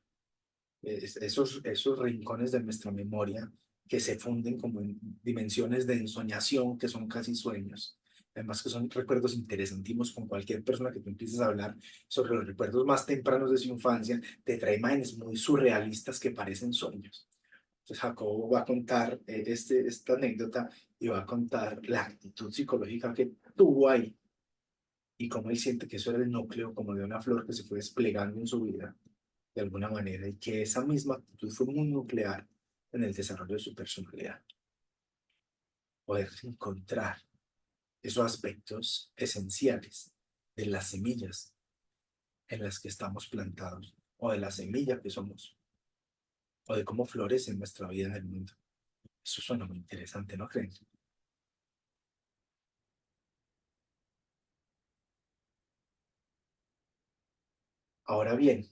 B: esos rincones de nuestra memoria que se funden como en dimensiones de ensoñación que son casi sueños. Además que son recuerdos interesantísimos con cualquier persona que tú empieces a hablar sobre los recuerdos más tempranos de su infancia, te trae imágenes muy surrealistas que parecen sueños. Entonces Jacobo va a contar esta anécdota y va a contar la actitud psicológica que tuvo ahí y cómo él siente que eso era el núcleo como de una flor que se fue desplegando en su vida de alguna manera y que esa misma actitud fue muy nuclear en el desarrollo de su personalidad. Poder encontrar esos aspectos esenciales de las semillas en las que estamos plantados o de la semilla que somos o de cómo florece nuestra vida en el mundo. Eso suena muy interesante, ¿no creen? Ahora bien,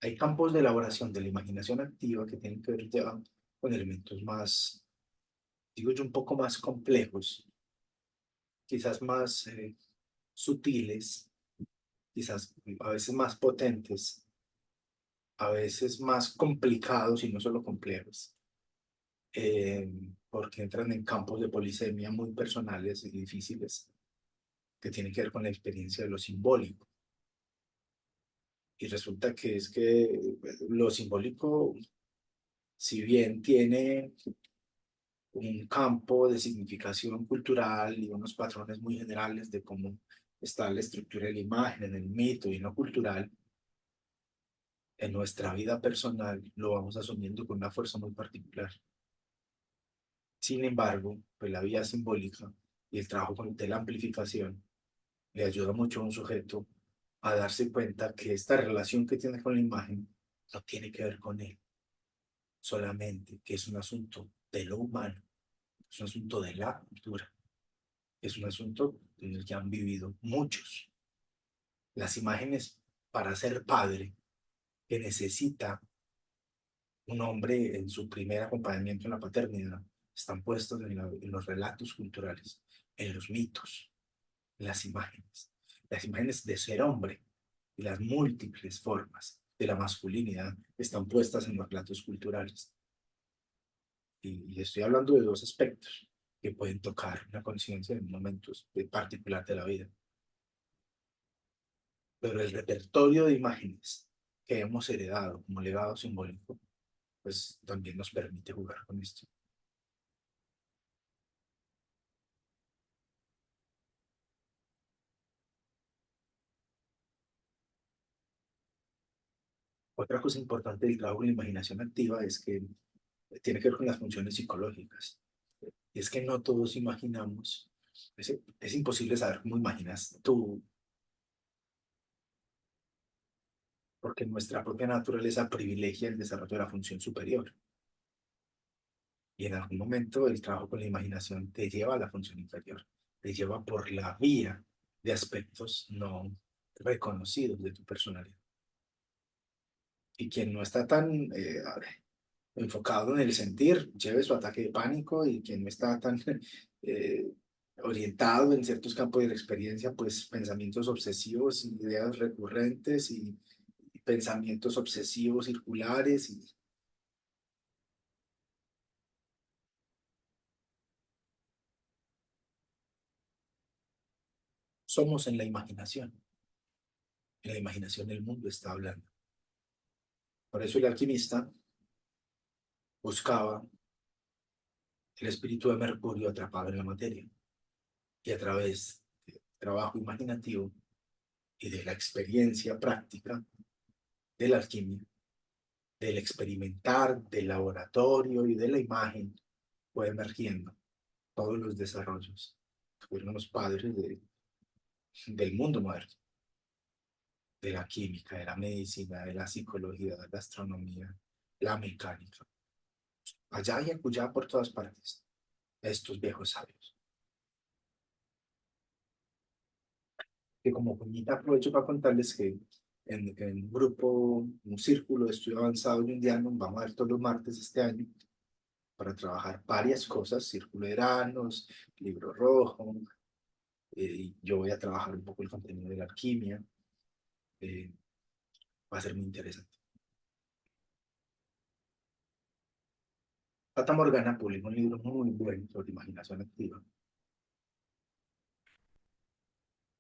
B: hay campos de elaboración de la imaginación activa que tienen que ver ya con elementos más, digo yo, un poco más complejos, quizás más sutiles, quizás a veces más potentes, a veces más complicados y no solo complejos, eh, porque entran en campos de polisemia muy personales y difíciles, que tienen que ver con la experiencia de lo simbólico. Y resulta que es que lo simbólico, si bien tiene un campo de significación cultural y unos patrones muy generales de cómo está la estructura de la imagen en el mito y en lo cultural, en nuestra vida personal lo vamos asumiendo con una fuerza muy particular. Sin embargo, pues la vía simbólica y el trabajo de la amplificación le ayuda mucho a un sujeto a darse cuenta que esta relación que tiene con la imagen no tiene que ver con él solamente, que es un asunto de lo humano, es un asunto de la cultura, es un asunto en el que han vivido muchos. Las imágenes para ser padre que necesita un hombre en su primer acompañamiento en la paternidad están puestos en los relatos culturales, en los mitos, en las imágenes de ser hombre y las múltiples formas de la masculinidad están puestas en los relatos culturales. Y estoy hablando de dos aspectos que pueden tocar la conciencia en momentos particular de la vida. Pero el repertorio de imágenes que hemos heredado como legado simbólico, pues también nos permite jugar con esto. Otra cosa importante del trabajo de la imaginación activa es que tiene que ver con las funciones psicológicas. Y es que no todos imaginamos, es imposible saber cómo imaginas tú, porque nuestra propia naturaleza privilegia el desarrollo de la función superior. Y en algún momento el trabajo con la imaginación te lleva a la función inferior, te lleva por la vía de aspectos no reconocidos de tu personalidad. Y quien no está tan enfocado en el sentir, lleve su ataque de pánico, y quien no está tan eh, orientado en ciertos campos de la experiencia, pues pensamientos obsesivos, ideas recurrentes y pensamientos obsesivos circulares. Y somos en la imaginación el mundo está hablando. Por eso el alquimista buscaba el espíritu de Mercurio atrapado en la materia, y a través del trabajo imaginativo y de la experiencia práctica de la alquimia, del experimentar, del laboratorio y de la imagen, fue emergiendo todos los desarrollos que fueron los padres del mundo moderno, de la química, de la medicina, de la psicología, de la astronomía, la mecánica, allá y acullá por todas partes, estos viejos sabios. Que como puñita aprovecho para contarles que en un grupo, un círculo de estudio avanzado junguiano, vamos a ver todos los martes este año para trabajar varias cosas, círculo de granos, libro rojo, y yo voy a trabajar un poco el contenido de la alquimia, eh, va a ser muy interesante. Fata Morgana publicó un libro muy bueno sobre imaginación activa,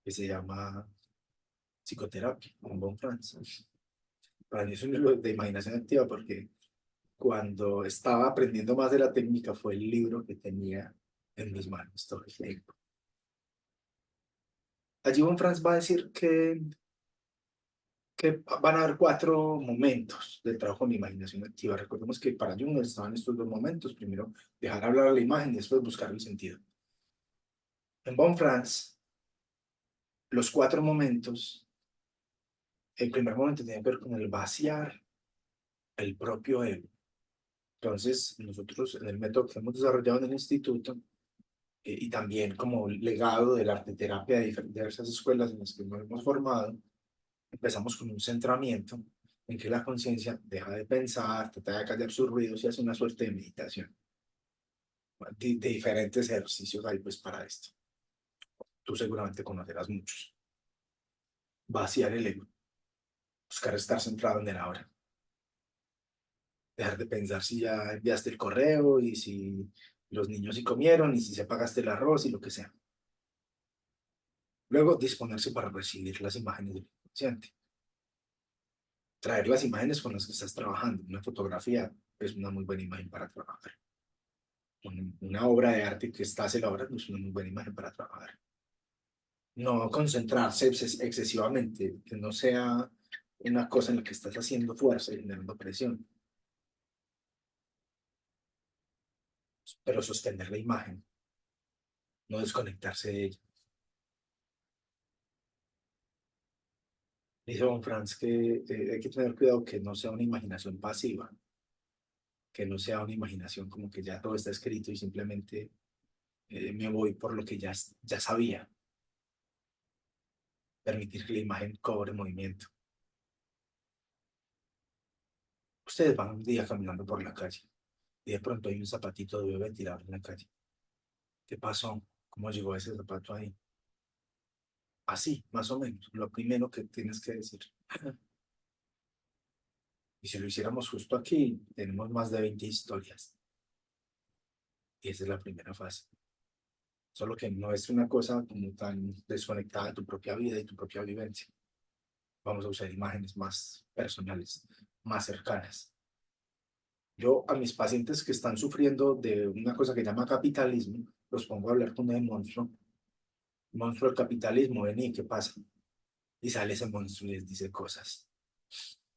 B: que se llama Psicoterapia, con Von Franz. Para mí es un libro de imaginación activa porque cuando estaba aprendiendo más de la técnica fue el libro que tenía en mis manos todo el tiempo. Allí Von Franz va a decir que van a haber cuatro momentos del trabajo en la imaginación activa. Recordemos que para Jung estaban estos dos momentos: primero dejar hablar a la imagen y después buscar el sentido. En Von Franz, los cuatro momentos, el primer momento tiene que ver con el vaciar el propio ego. Entonces, nosotros en el método que hemos desarrollado en el instituto, y también como legado de la arteterapia de diversas escuelas en las que nos hemos formado, empezamos con un centramiento en que la conciencia deja de pensar, trata de callar sus ruidos y hace una suerte de meditación. De diferentes ejercicios hay pues para esto. Tú seguramente conocerás muchos. Vaciar el ego, buscar estar centrado en el ahora. Dejar de pensar si ya enviaste el correo y si los niños sí comieron y si se pagaste el arroz y lo que sea. Luego, disponerse para recibir las imágenes del inconsciente. Traer las imágenes con las que estás trabajando. Una fotografía es una muy buena imagen para trabajar. Una obra de arte que estás elaborando es una muy buena imagen para trabajar. No concentrarse excesivamente, que no sea una cosa en la que estás haciendo fuerza y generando presión, pero sostener la imagen, no desconectarse de ella. Dice Von Franz que hay que tener cuidado que no sea una imaginación pasiva, que no sea una imaginación como que ya todo está escrito y simplemente me voy por lo que ya sabía. Permitir que la imagen cobre movimiento. Ustedes van un día caminando por la calle y de pronto hay un zapatito de bebé tirado en la calle. ¿Qué pasó? ¿Cómo llegó ese zapato ahí? Así, más o menos, lo primero que tienes que decir. Y si lo hiciéramos justo aquí, tenemos más de 20 historias. Y esa es la primera fase. Solo que no es una cosa como tan desconectada de tu propia vida y tu propia vivencia. Vamos a usar imágenes más personales, más cercanas. Yo a mis pacientes que están sufriendo de una cosa que llama capitalismo, los pongo a hablar con el monstruo del capitalismo, vení, ¿qué pasa? Y sale ese monstruo y les dice cosas.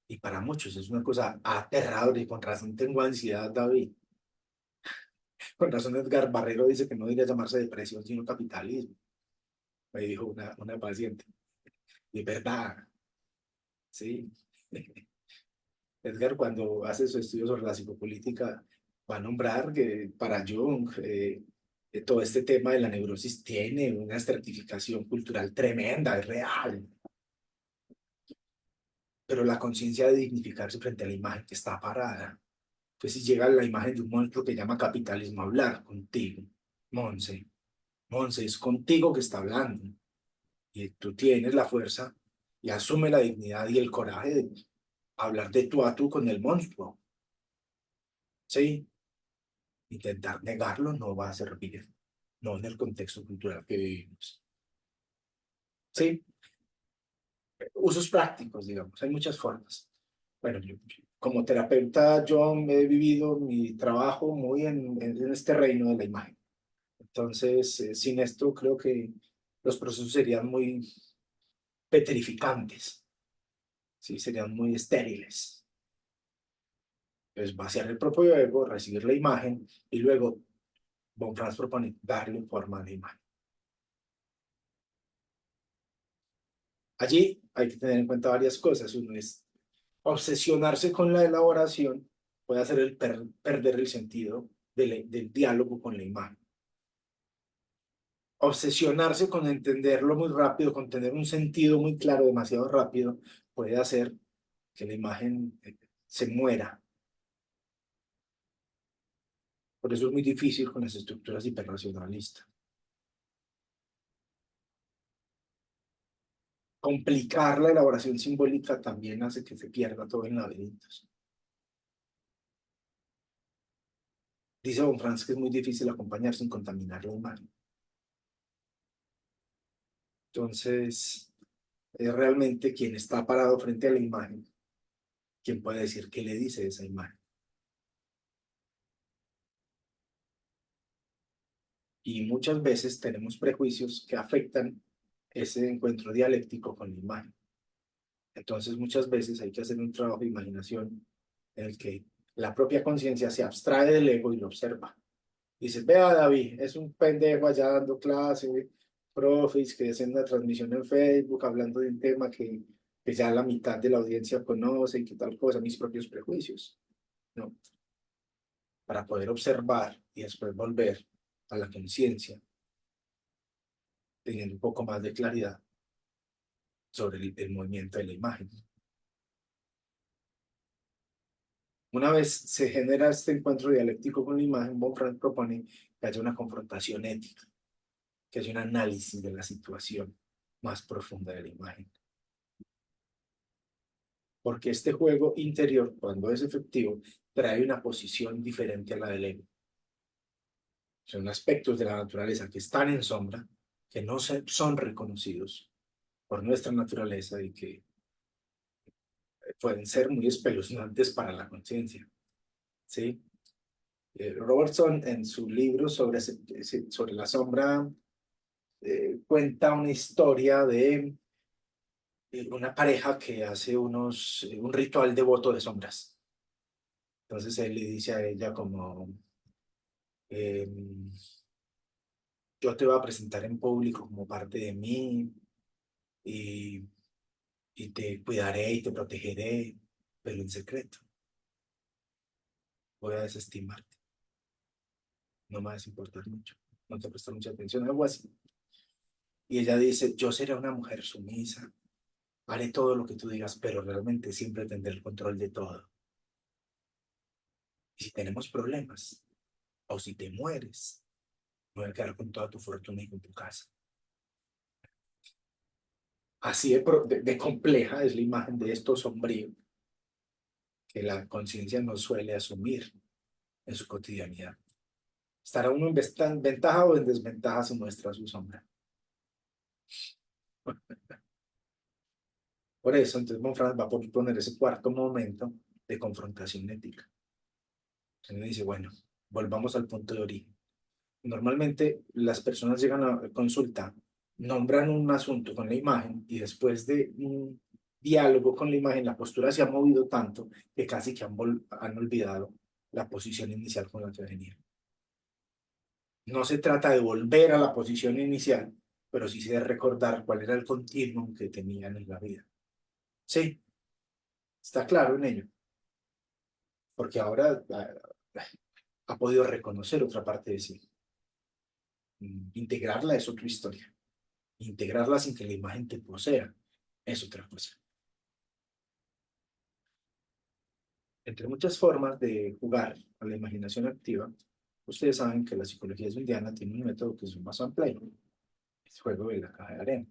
B: Y para muchos es una cosa aterradora y con razón tengo ansiedad, David. Con razón Edgar Barrero dice que no debería llamarse depresión, sino capitalismo. Me dijo una paciente. Y es verdad, sí. Edgar, cuando hace su estudio sobre la psicopolítica, va a nombrar que para Jung todo este tema de la neurosis tiene una estratificación cultural tremenda, es real. Pero la conciencia de dignificarse frente a la imagen que está parada. Entonces, si llega la imagen de un monstruo que llama capitalismo a hablar contigo, Monse, Monse, es contigo que está hablando. Y tú tienes la fuerza y asume la dignidad y el coraje de hablar de tú a tú con el monstruo. ¿Sí? Intentar negarlo no va a servir, no en el contexto cultural que vivimos. ¿Sí? Usos prácticos, digamos, hay muchas formas. Bueno, yo, como terapeuta, yo he vivido mi trabajo muy en este reino de la imagen. Entonces, sin esto, creo que los procesos serían muy petrificantes, ¿sí? Serían muy estériles. Entonces, vaciar el propio ego, recibir la imagen y luego, Von Franz propone darle forma a la imagen. Allí hay que tener en cuenta varias cosas. Uno es obsesionarse con la elaboración, puede hacer perder el sentido del diálogo con la imagen. Obsesionarse con entenderlo muy rápido, con tener un sentido muy claro demasiado rápido, puede hacer que la imagen se muera. Por eso es muy difícil con las estructuras hiperracionalistas. Complicar la elaboración simbólica también hace que se pierda todo en laberintos. Dice Von Franz que es muy difícil acompañar sin contaminar la imagen. Entonces, es realmente quien está parado frente a la imagen, quien puede decir qué le dice esa imagen. Y muchas veces tenemos prejuicios que afectan ese encuentro dialéctico con la imagen. Entonces, muchas veces hay que hacer un trabajo de imaginación en el que la propia conciencia se abstrae del ego y lo observa. Dices, vea David, es un pendejo allá dando clase, profes, que hacen una transmisión en Facebook hablando de un tema que ya la mitad de la audiencia conoce y que tal cosa, mis propios prejuicios, ¿no? Para poder observar y después volver a la conciencia, teniendo un poco más de claridad sobre el movimiento de la imagen. Una vez se genera este encuentro dialéctico con la imagen, von Franz propone que haya una confrontación ética, que haya un análisis de la situación más profunda de la imagen. Porque este juego interior, cuando es efectivo, trae una posición diferente a la del ego. Son aspectos de la naturaleza que están en sombra, que no son reconocidos por nuestra naturaleza y que pueden ser muy espeluznantes para la conciencia. ¿Sí? Robertson, en su libro sobre la sombra, cuenta una historia de una pareja que hace un ritual de voto de sombras. Entonces él le dice a ella como, em, yo te voy a presentar en público como parte de mí y, y te cuidaré y te protegeré, pero en secreto. Voy a desestimarte, no me vas a importar mucho, no te prestar mucha atención, algo así. Y ella dice, yo seré una mujer sumisa, haré todo lo que tú digas, pero realmente siempre tendré el control de todo. Y si tenemos problemas, o si te mueres, me voy a quedar con toda tu fortuna y con tu casa. Así de compleja es la imagen de esto sombrío que la conciencia no suele asumir en su cotidianidad. ¿Estará uno en ventaja o en desventaja si muestra su sombra? Por eso, entonces, Monfrance va a poner ese cuarto momento de confrontación ética. Él dice, bueno, volvamos al punto de origen. Normalmente las personas llegan a consulta, nombran un asunto con la imagen y después de un diálogo con la imagen, la postura se ha movido tanto que casi que han olvidado la posición inicial con la que venían. No se trata de volver a la posición inicial, pero sí de recordar cuál era el continuum que tenían en la vida. Sí, está claro en ello, porque ahora ha podido reconocer otra parte de sí. Integrarla es otra historia. Integrarla sin que la imagen te posea es otra cosa. Entre muchas formas de jugar a la imaginación activa, ustedes saben que la psicología junguiana tiene un método que es más amplio, el juego de la caja de arena.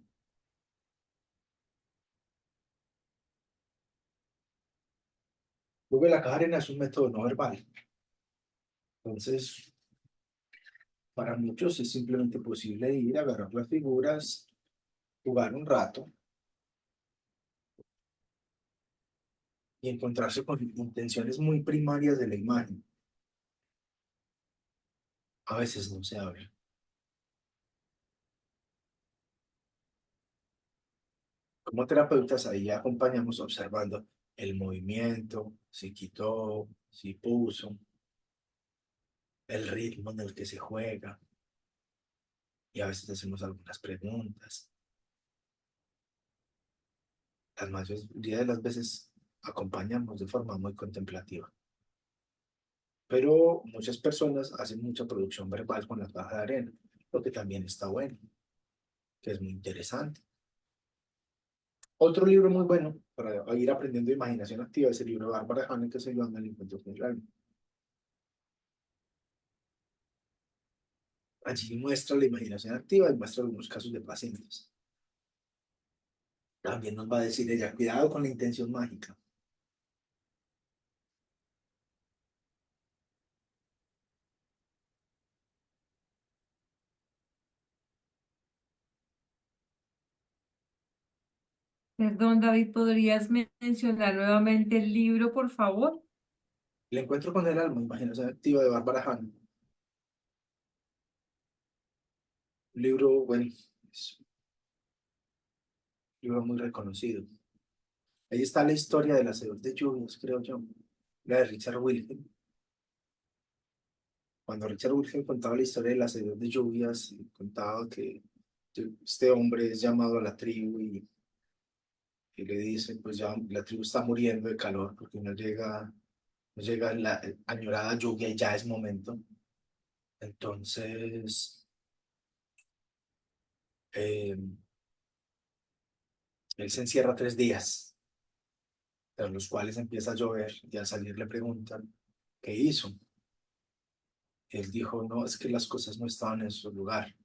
B: El juego de la caja de arena es un método no verbal. Entonces, para muchos es simplemente posible ir a agarrar las figuras, jugar un rato y encontrarse con intenciones muy primarias de la imagen. A veces no se habla. Como terapeutas ahí acompañamos observando el movimiento, si quitó, si puso, el ritmo en el que se juega y a veces hacemos algunas preguntas. La mayoría de las veces acompañamos de forma muy contemplativa. Pero muchas personas hacen mucha producción verbal con la caja de arena, lo que también está bueno, que es muy interesante. Otro libro muy bueno para ir aprendiendo imaginación activa es el libro de Bárbara Hanna que se llama El encuentro con el alma. Allí muestra la imaginación activa y muestra algunos casos de pacientes. También nos va a decir ella, cuidado con la intención mágica.
C: Perdón, David, ¿podrías mencionar nuevamente el libro, por favor?
B: El encuentro con el alma, imaginación activa de Bárbara Hanna. Un libro, bueno, es un libro muy reconocido. Ahí está la historia del hacedor de lluvias, creo yo, la de Richard Wilhelm. Cuando Richard Wilhelm contaba la historia del hacedor de lluvias, contaba que este hombre es llamado a la tribu y le dice, pues ya la tribu está muriendo de calor porque no llega la añorada lluvia y ya es momento. Entonces, eh, él se encierra 3 días tras los cuales empieza a llover y al salir le preguntan, ¿qué hizo? Él dijo, no, es que las cosas no estaban en su lugar.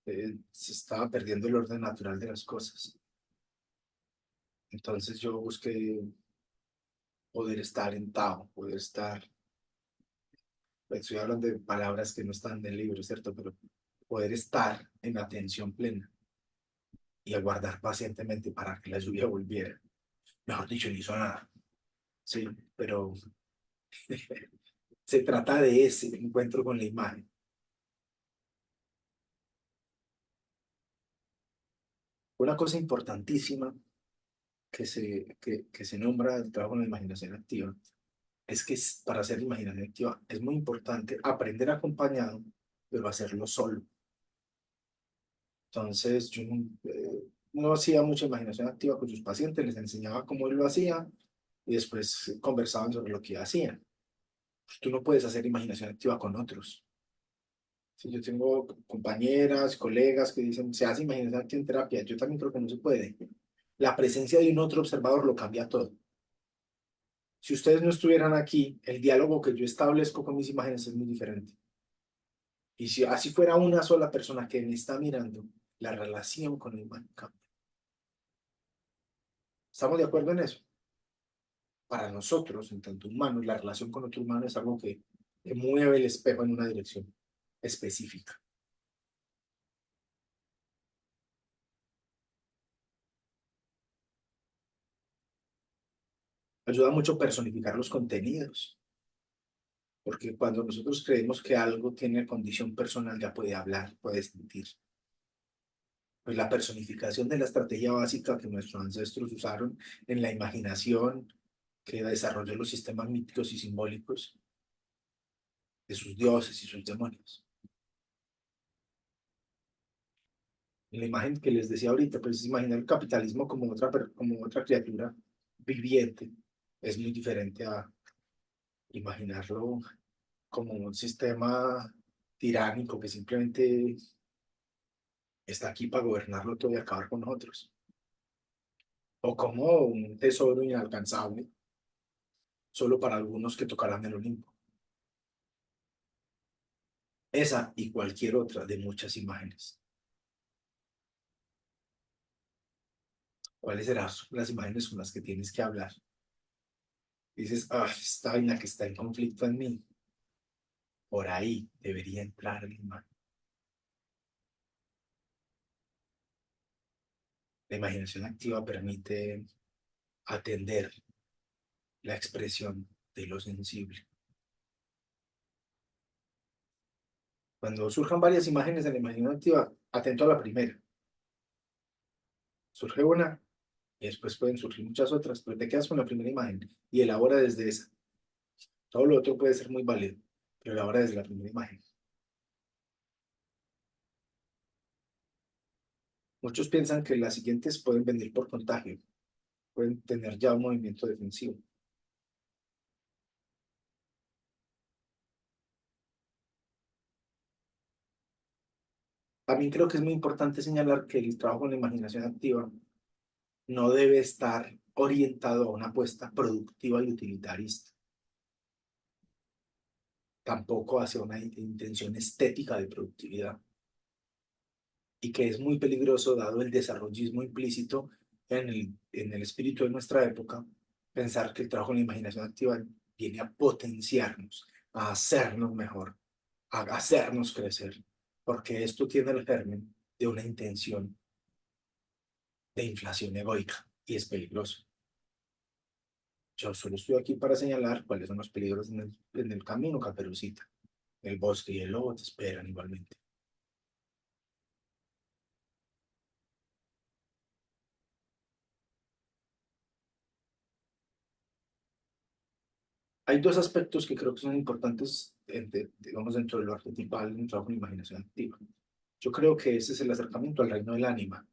B: Se estaba perdiendo el orden natural de las cosas. Entonces yo busqué poder estar en Tao, poder estar, estoy hablando de palabras que no están en el libro, ¿cierto? Pero poder estar en atención plena y aguardar pacientemente para que la lluvia volviera. Mejor dicho, no hizo nada. Sí, pero se trata de ese encuentro con la imagen. Una cosa importantísima que se nombra el trabajo en la imaginación activa es que para hacer imaginación activa es muy importante aprender acompañado, pero hacerlo solo. Entonces, yo no hacía mucha imaginación activa con sus pacientes, les enseñaba cómo él lo hacía y después conversaban sobre lo que hacían. Tú no puedes hacer imaginación activa con otros. Si yo tengo compañeras, colegas que dicen, se hace imaginación activa en terapia, yo también creo que no se puede. La presencia de un otro observador lo cambia todo. Si ustedes no estuvieran aquí, el diálogo que yo establezco con mis imágenes es muy diferente. Y si así fuera una sola persona que me está mirando, la relación con la imagen cambia. ¿Estamos de acuerdo en eso? Para nosotros, en tanto humanos, la relación con otro humano es algo que mueve el espejo en una dirección específica. Ayuda mucho personificar los contenidos, porque cuando nosotros creemos que algo tiene condición personal, ya puede hablar, puede sentir. Pues la personificación de la estrategia básica que nuestros ancestros usaron en la imaginación, que desarrolló los sistemas míticos y simbólicos de sus dioses y sus demonios. La imagen que les decía ahorita, pues imaginar el capitalismo como otra criatura viviente es muy diferente a imaginarlo como un sistema tiránico que simplemente está aquí para gobernarlo todo y acabar con nosotros. O como un tesoro inalcanzable, solo para algunos que tocarán el Olimpo. Esa y cualquier otra de muchas imágenes. ¿Cuáles serán las imágenes con las que tienes que hablar? Dices, ah, esta vaina que está en conflicto en mí. Por ahí debería entrar la imagen. La imaginación activa permite atender la expresión de lo sensible. Cuando surjan varias imágenes de la imaginación activa, atento a la primera. Surge una y después pueden surgir muchas otras, pero te quedas con la primera imagen y elabora desde esa. Todo lo otro puede ser muy válido, pero elabora desde la primera imagen. Muchos piensan que las siguientes pueden venir por contagio, pueden tener ya un movimiento defensivo. También creo que es muy importante señalar que el trabajo con la imaginación activa no debe estar orientado a una apuesta productiva y utilitarista, tampoco hacia una intención estética de productividad, y que es muy peligroso dado el desarrollismo implícito en el espíritu de nuestra época, pensar que el trabajo en la imaginación activa viene a potenciarnos, a hacernos mejor, a hacernos crecer, porque esto tiene el germen de una intención de inflación egoica y es peligroso. Yo solo estoy aquí para señalar cuáles son los peligros en el camino, Caperucita. El bosque y el lobo te esperan igualmente. Hay dos aspectos que creo que son importantes, digamos, dentro de lo arquetipal, en un trabajo de imaginación activa. Yo creo que ese es el acercamiento al reino del ánima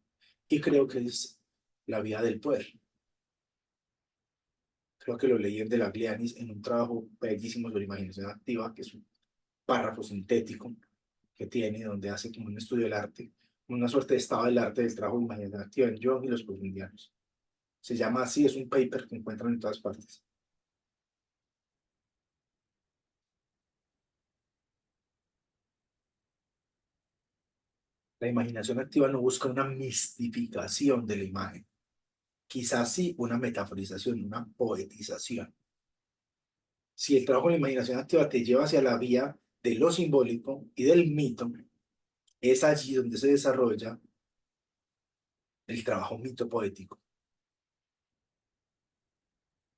B: y creo que es la vía del poder. Creo que lo leí en De la Glianis en un trabajo bellísimo sobre imaginación activa, que es un párrafo sintético que tiene, donde hace como un estudio del arte, una suerte de estado del arte del trabajo de imaginación activa en Jung y los profundianos. Se llama así, es un paper que encuentran en todas partes. La imaginación activa no busca una mistificación de la imagen, quizás sí una metaforización, una poetización. Si el trabajo de la imaginación activa te lleva hacia la vía de lo simbólico y del mito, es allí donde se desarrolla el trabajo mito-poético,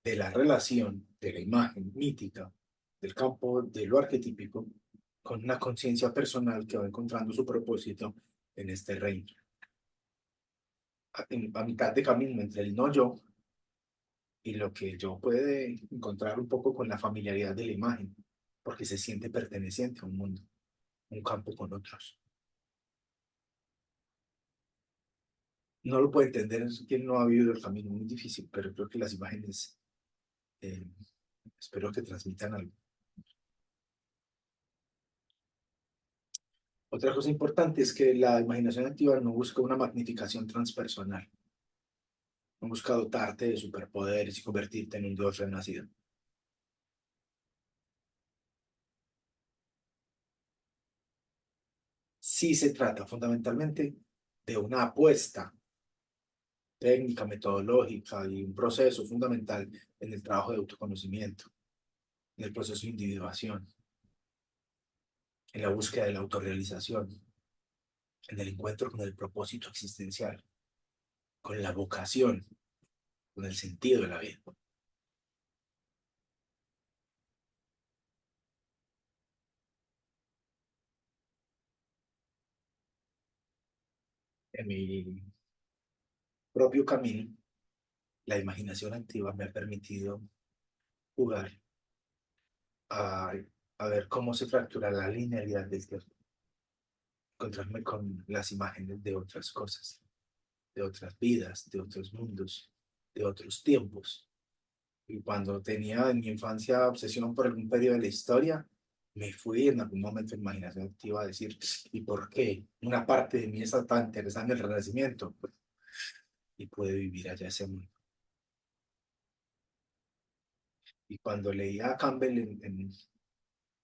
B: de la relación de la imagen mítica, del campo de lo arquetípico, con una conciencia personal que va encontrando su propósito en este reino. A mitad de camino entre el no yo y lo que yo puede encontrar un poco con la familiaridad de la imagen, porque se siente perteneciente a un mundo, un campo con otros. No lo puede entender quien no ha vivido el camino, muy difícil, pero creo que las imágenes, eh, espero que transmitan algo. Otra cosa importante es que la imaginación activa no busca una magnificación transpersonal, no busca dotarte de superpoderes y convertirte en un dios renacido. Sí se trata fundamentalmente de una apuesta técnica, metodológica y un proceso fundamental en el trabajo de autoconocimiento, en el proceso de individuación, en la búsqueda de la autorrealización, en el encuentro con el propósito existencial, con la vocación, con el sentido de la vida. En mi propio camino, la imaginación activa me ha permitido jugar a, a ver cómo se fractura la linealidad del tiempo, encontrarme con las imágenes de otras cosas, de otras vidas, de otros mundos, de otros tiempos. Y cuando tenía en mi infancia obsesión por algún periodo de la historia, me fui en algún momento de imaginación activa a decir, ¿y por qué? Una parte de mí está tan interesada en el Renacimiento y pude vivir allá ese mundo. Y cuando leía a Campbell en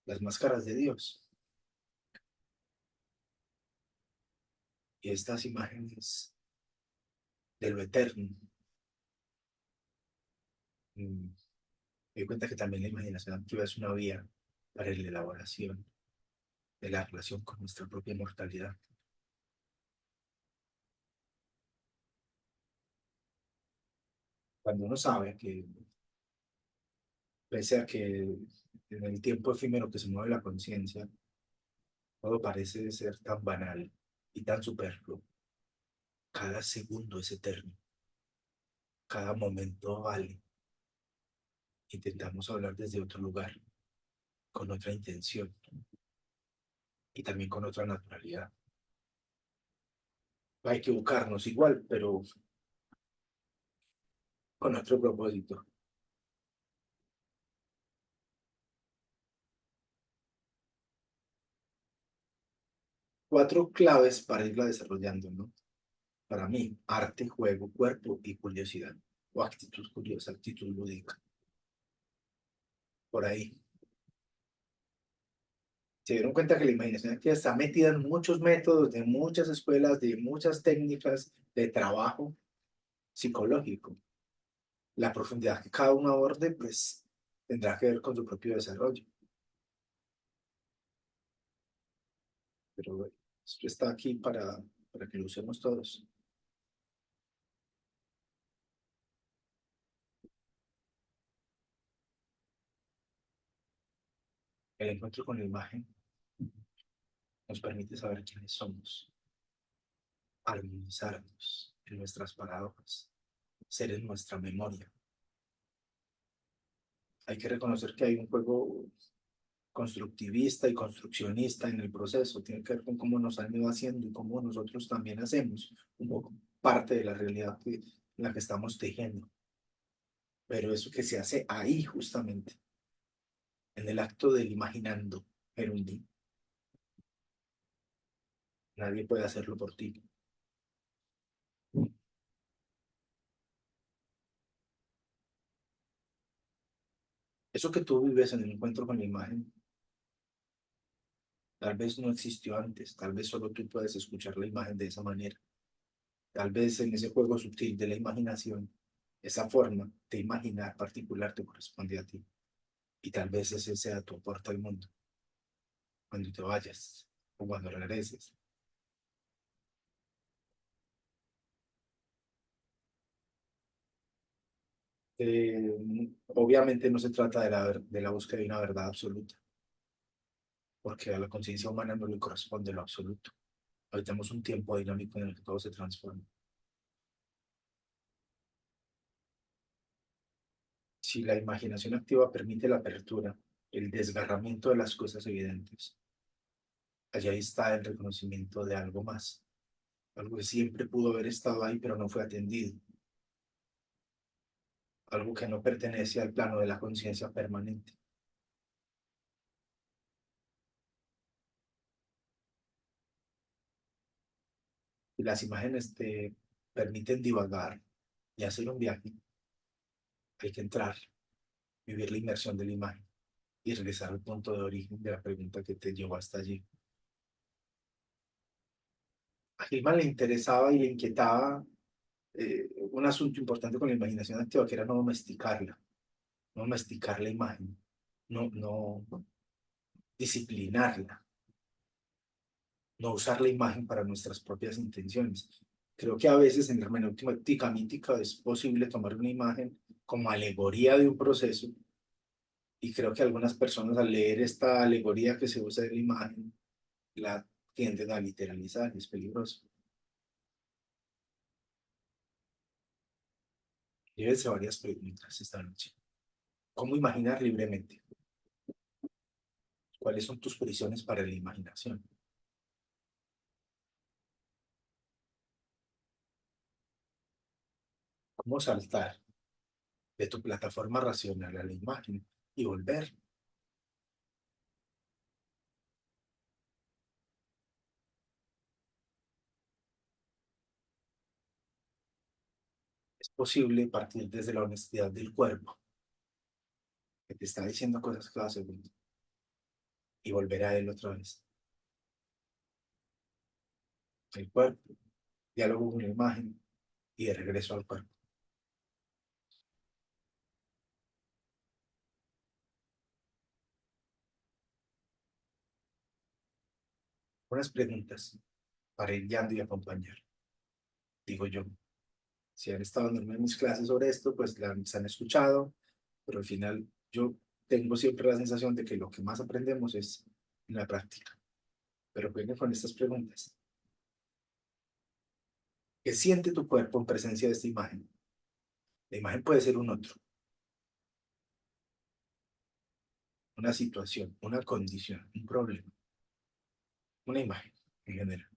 B: Las Máscaras de Dios, y estas imágenes de lo eterno, mm, me di cuenta que también la imaginación activa es una vía para la elaboración de la relación con nuestra propia mortalidad. Cuando uno sabe que, pese a que en el tiempo efímero que se mueve la conciencia, todo parece ser tan banal y tan superfluo, cada segundo es eterno, cada momento vale. Intentamos hablar desde otro lugar, con otra intención y también con otra naturalidad. Va a equivocarnos igual, pero con otro propósito. 4 claves para irla desarrollando, ¿no? Para mí, arte, juego, cuerpo y curiosidad. O actitud curiosa, actitud lúdica. Por ahí. Se dieron cuenta que la imaginación activa está metida en muchos métodos, de muchas escuelas, de muchas técnicas de trabajo psicológico. La profundidad que cada uno aborde, pues, tendrá que ver con su propio desarrollo. Pero bueno, esto está aquí para que lo usemos todos. El encuentro con la imagen nos permite saber quiénes somos, armonizarnos en nuestras paradojas, ser en nuestra memoria. Hay que reconocer que hay un juego constructivista y construccionista en el proceso. Tiene que ver con cómo nos han ido haciendo y cómo nosotros también hacemos un poco parte de la realidad en la que estamos tejiendo. Pero eso que se hace ahí justamente, en el acto del imaginando, Gerundi, nadie puede hacerlo por ti. Eso que tú vives en el encuentro con la imagen, tal vez no existió antes, tal vez solo tú puedes escuchar la imagen de esa manera. Tal vez en ese juego sutil de la imaginación, esa forma de imaginar particular te corresponde a ti. Y tal vez ese sea tu aporte al mundo cuando te vayas o cuando regreses. Obviamente no se trata de la búsqueda de una verdad absoluta, porque a la conciencia humana no le corresponde lo absoluto. Habitamos un tiempo dinámico en el que todo se transforma. Si la imaginación activa permite la apertura, el desgarramiento de las cosas evidentes, allá está el reconocimiento de algo más, algo que siempre pudo haber estado ahí pero no fue atendido, algo que no pertenece al plano de la conciencia permanente. Y las imágenes te permiten divagar y hacer un viaje. Hay que entrar, vivir la inmersión de la imagen y regresar al punto de origen de la pregunta que te llevó hasta allí. A Gilman le interesaba y le inquietaba un asunto importante con la imaginación activa, que era no domesticar la imagen, no disciplinarla, no usar la imagen para nuestras propias intenciones. Creo que a veces en la hermenéutica mítica es posible tomar una imagen como alegoría de un proceso, y creo que algunas personas al leer esta alegoría que se usa de la imagen la tienden a literalizar y es peligroso. Llévense varias preguntas esta noche. ¿Cómo imaginar libremente? ¿Cuáles son tus prisiones para la imaginación? ¿Cómo saltar de tu plataforma racional a la imagen y volver? Es posible partir desde la honestidad del cuerpo, que te está diciendo cosas cada segundo, y volver a él otra vez. El cuerpo, diálogo con la imagen y de regreso al cuerpo. Unas preguntas para ir guiando y acompañar. Digo yo, si han estado en mis clases sobre esto, pues las han escuchado, pero al final yo tengo siempre la sensación de que lo que más aprendemos es en la práctica. Pero venga con estas preguntas. ¿Qué siente tu cuerpo en presencia de esta imagen? La imagen puede ser un otro, una situación, una condición, un problema, una imagen en general.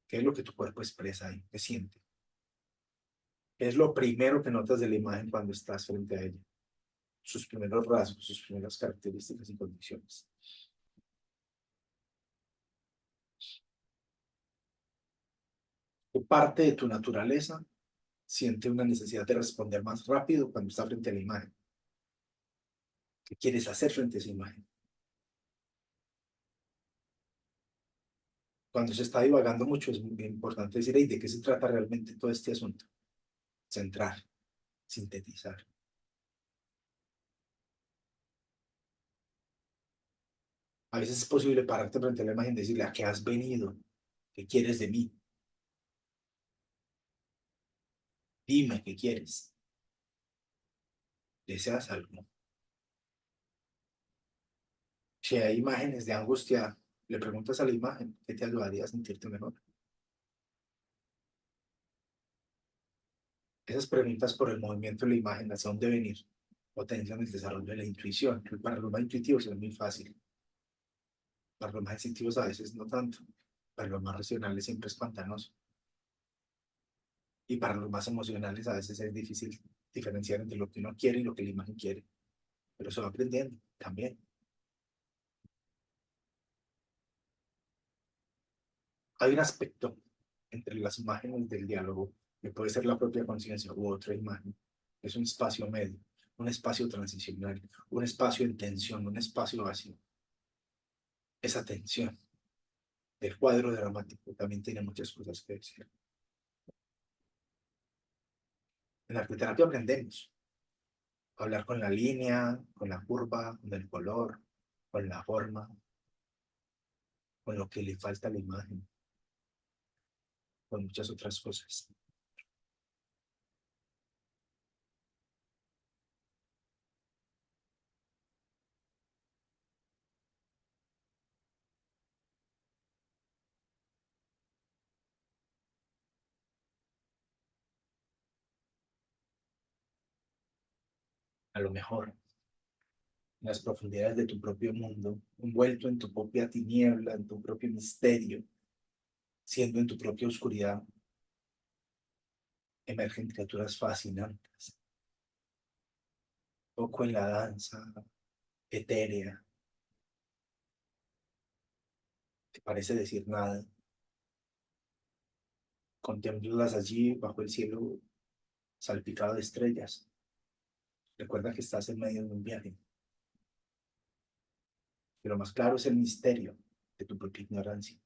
B: ¿Qué es lo que tu cuerpo expresa ahí? ¿Qué siente? ¿Qué es lo primero que notas de la imagen cuando estás frente a ella? Sus primeros rasgos, sus primeras características y condiciones. ¿Qué parte de tu naturaleza siente una necesidad de responder más rápido cuando está frente a la imagen? ¿Qué quieres hacer frente a esa imagen? Cuando se está divagando mucho, es muy importante decir, ¿y de qué se trata realmente todo este asunto? Centrar, sintetizar. A veces es posible pararte frente a la imagen y decirle, ¿a qué has venido? ¿Qué quieres de mí? Dime, ¿qué quieres? ¿Deseas algo? Si hay imágenes de angustia, le preguntas a la imagen, ¿qué te ayudaría a sentirte mejor? Esas preguntas por el movimiento de la imagen, hacia dónde venir, potencian el desarrollo de la intuición. Para los más intuitivos es muy fácil, para los más sensitivos a veces no tanto, para los más racionales siempre es pantanoso. Y para los más emocionales a veces es difícil diferenciar entre lo que uno quiere y lo que la imagen quiere, pero se va aprendiendo también. Hay un aspecto entre las imágenes del diálogo, que puede ser la propia conciencia u otra imagen, es un espacio medio. un espacio transicional, un espacio en tensión, un espacio vacío. Esa tensión del cuadro dramático también tiene muchas cosas que decir. En arteterapia aprendemos a hablar con la línea, con la curva, con el color, con la forma, con lo que le falta a la imagen, con muchas otras cosas. A lo mejor en las profundidades de tu propio mundo, envuelto en tu propia tiniebla, en tu propio misterio, siendo en tu propia oscuridad, emergen criaturas fascinantes. Poco en la danza etérea, que parece decir nada. Contemplas allí bajo el cielo salpicado de estrellas. Recuerda que estás en medio de un viaje. Pero más claro es el misterio de tu propia ignorancia.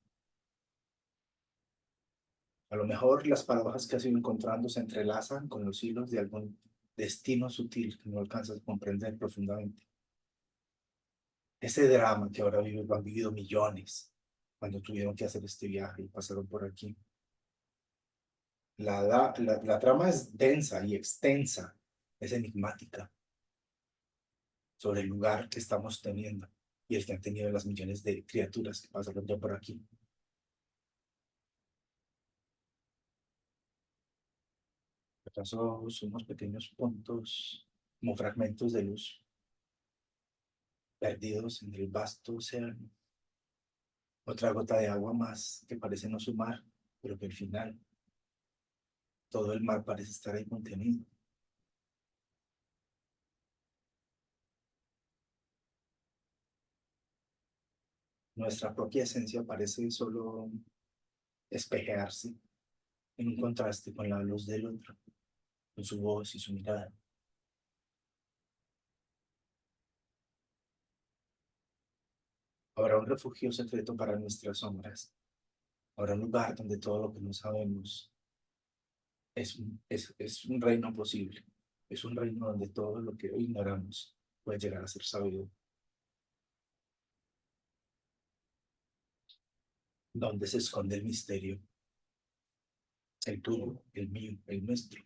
B: A lo mejor las paradojas que has ido encontrando se entrelazan con los hilos de algún destino sutil que no alcanzas a comprender profundamente. Ese drama que ahora vives lo han vivido millones cuando tuvieron que hacer este viaje y pasaron por aquí. La trama es densa y extensa, es enigmática sobre el lugar que estamos teniendo y el que han tenido las millones de criaturas que pasaron ya por aquí. ¿Acaso somos pequeños puntos, como fragmentos de luz, perdidos en el vasto océano? Otra gota de agua más que parece no sumar, pero que al final todo el mar parece estar ahí contenido. Nuestra propia esencia parece solo espejearse en un contraste con la luz del otro, con su voz y su mirada. Habrá un refugio secreto para nuestras sombras. Habrá un lugar donde todo lo que no sabemos es un reino posible. Es un reino donde todo lo que hoy ignoramos puede llegar a ser sabido. Donde se esconde el misterio, el tuyo, el mío, el nuestro.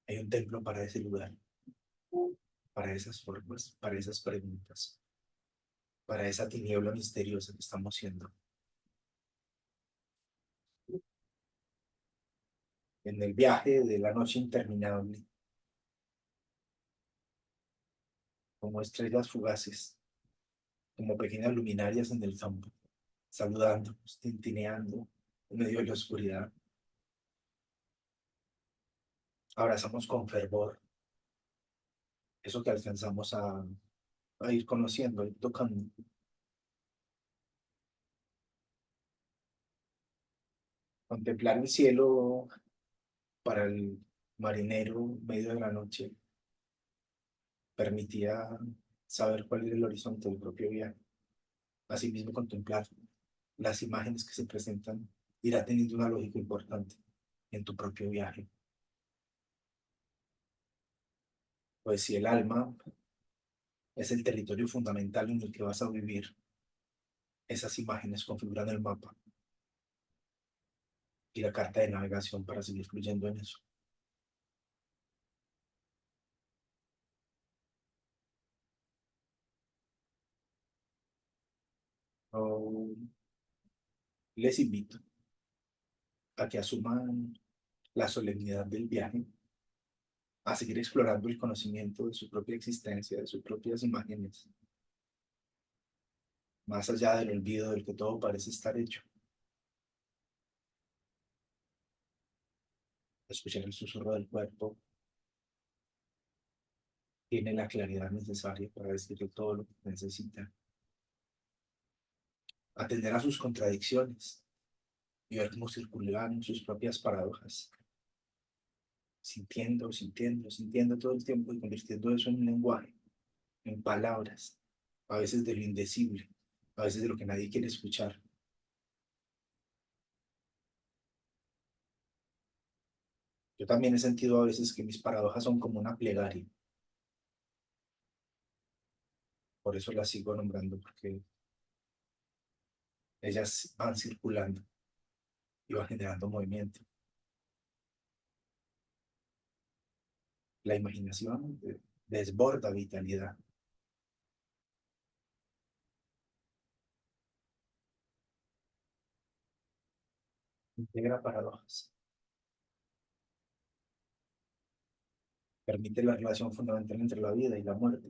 B: Hay un templo para ese lugar, para esas formas, para esas preguntas, para esa tiniebla misteriosa que estamos siendo. En el viaje de la noche interminable, como estrellas fugaces, como pequeñas luminarias en el campo, saludando, tintineando en medio de la oscuridad. Abrazamos con fervor eso que alcanzamos a ir conociendo, a ir tocando. Contemplar el cielo para el marinero en medio de la noche permitía saber cuál era el horizonte del propio viaje. Asimismo, contemplar las imágenes que se presentan irá teniendo una lógica importante en tu propio viaje. Pues si el alma es el territorio fundamental en el que vas a vivir, esas imágenes configuran el mapa y la carta de navegación para seguir fluyendo en eso. Oh, les invito a que asuman la solemnidad del viaje, a seguir explorando el conocimiento de su propia existencia, de sus propias imágenes, más allá del olvido del que todo parece estar hecho. Escuchar el susurro del cuerpo tiene la claridad necesaria para decirle todo lo que necesita. Atender a sus contradicciones y ver cómo circulan sus propias paradojas. sintiendo, sintiendo, sintiendo todo el tiempo y convirtiendo eso en un lenguaje, en palabras, a veces de lo indecible, a veces de lo que nadie quiere escuchar. Yo también he sentido a veces que mis paradojas son como una plegaria, por eso las sigo nombrando, porque ellas van circulando y van generando movimiento. La imaginación desborda vitalidad. Integra paradojas, permite la relación fundamental entre la vida y la muerte.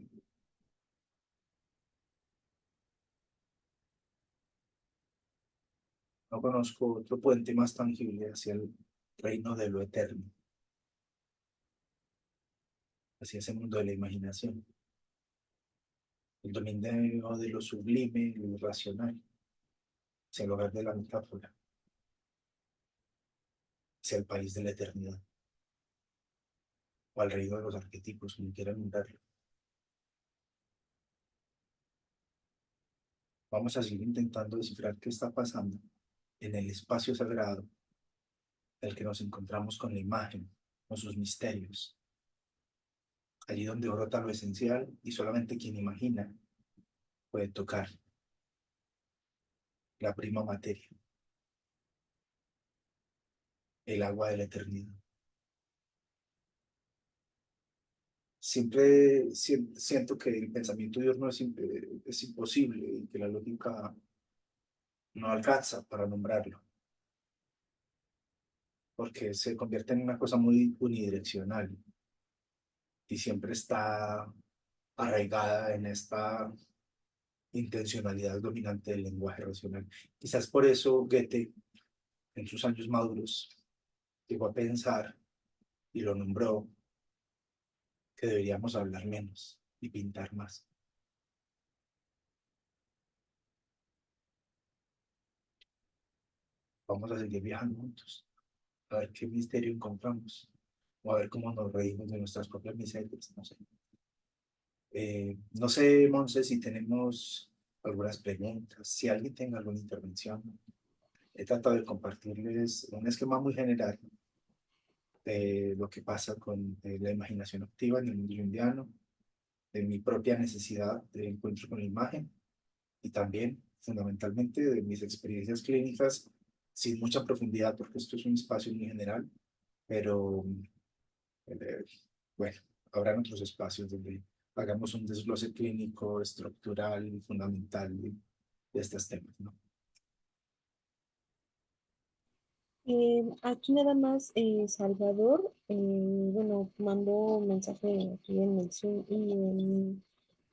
B: No conozco otro puente más tangible hacia el reino de lo eterno, hacia ese mundo de la imaginación, el dominio de lo sublime, lo irracional, hacia el hogar de la metáfora, hacia el país de la eternidad, o al reino de los arquetipos, como quieran nombrarlo. Vamos a seguir intentando descifrar qué está pasando en el espacio sagrado, en el que nos encontramos con la imagen, con sus misterios, allí donde brota lo esencial y solamente quien imagina puede tocar la prima materia, el agua de la eternidad. Siempre siento que el pensamiento diurno es imposible y que la lógica no alcanza para nombrarlo, porque se convierte en una cosa muy unidireccional y siempre está arraigada en esta intencionalidad dominante del lenguaje racional. Quizás por eso Goethe, en sus años maduros, llegó a pensar y lo nombró que deberíamos hablar menos y pintar más. Vamos a seguir viajando juntos, a ver qué misterio encontramos, o a ver cómo nos reímos de nuestras propias miserias, no sé. No sé, Monse, si tenemos algunas preguntas, si alguien tenga alguna intervención. He tratado de compartirles un esquema muy general de lo que pasa con la imaginación activa en el mundo junguiano, de mi propia necesidad de encuentro con la imagen y también, fundamentalmente, de mis experiencias clínicas sin mucha profundidad, porque esto es un espacio muy general, pero eh, bueno, habrá otros espacios donde hagamos un desglose clínico, estructural y fundamental de estos temas, ¿no?
A: Aquí nada más Salvador, bueno, mandó un mensaje aquí en el Zoom y en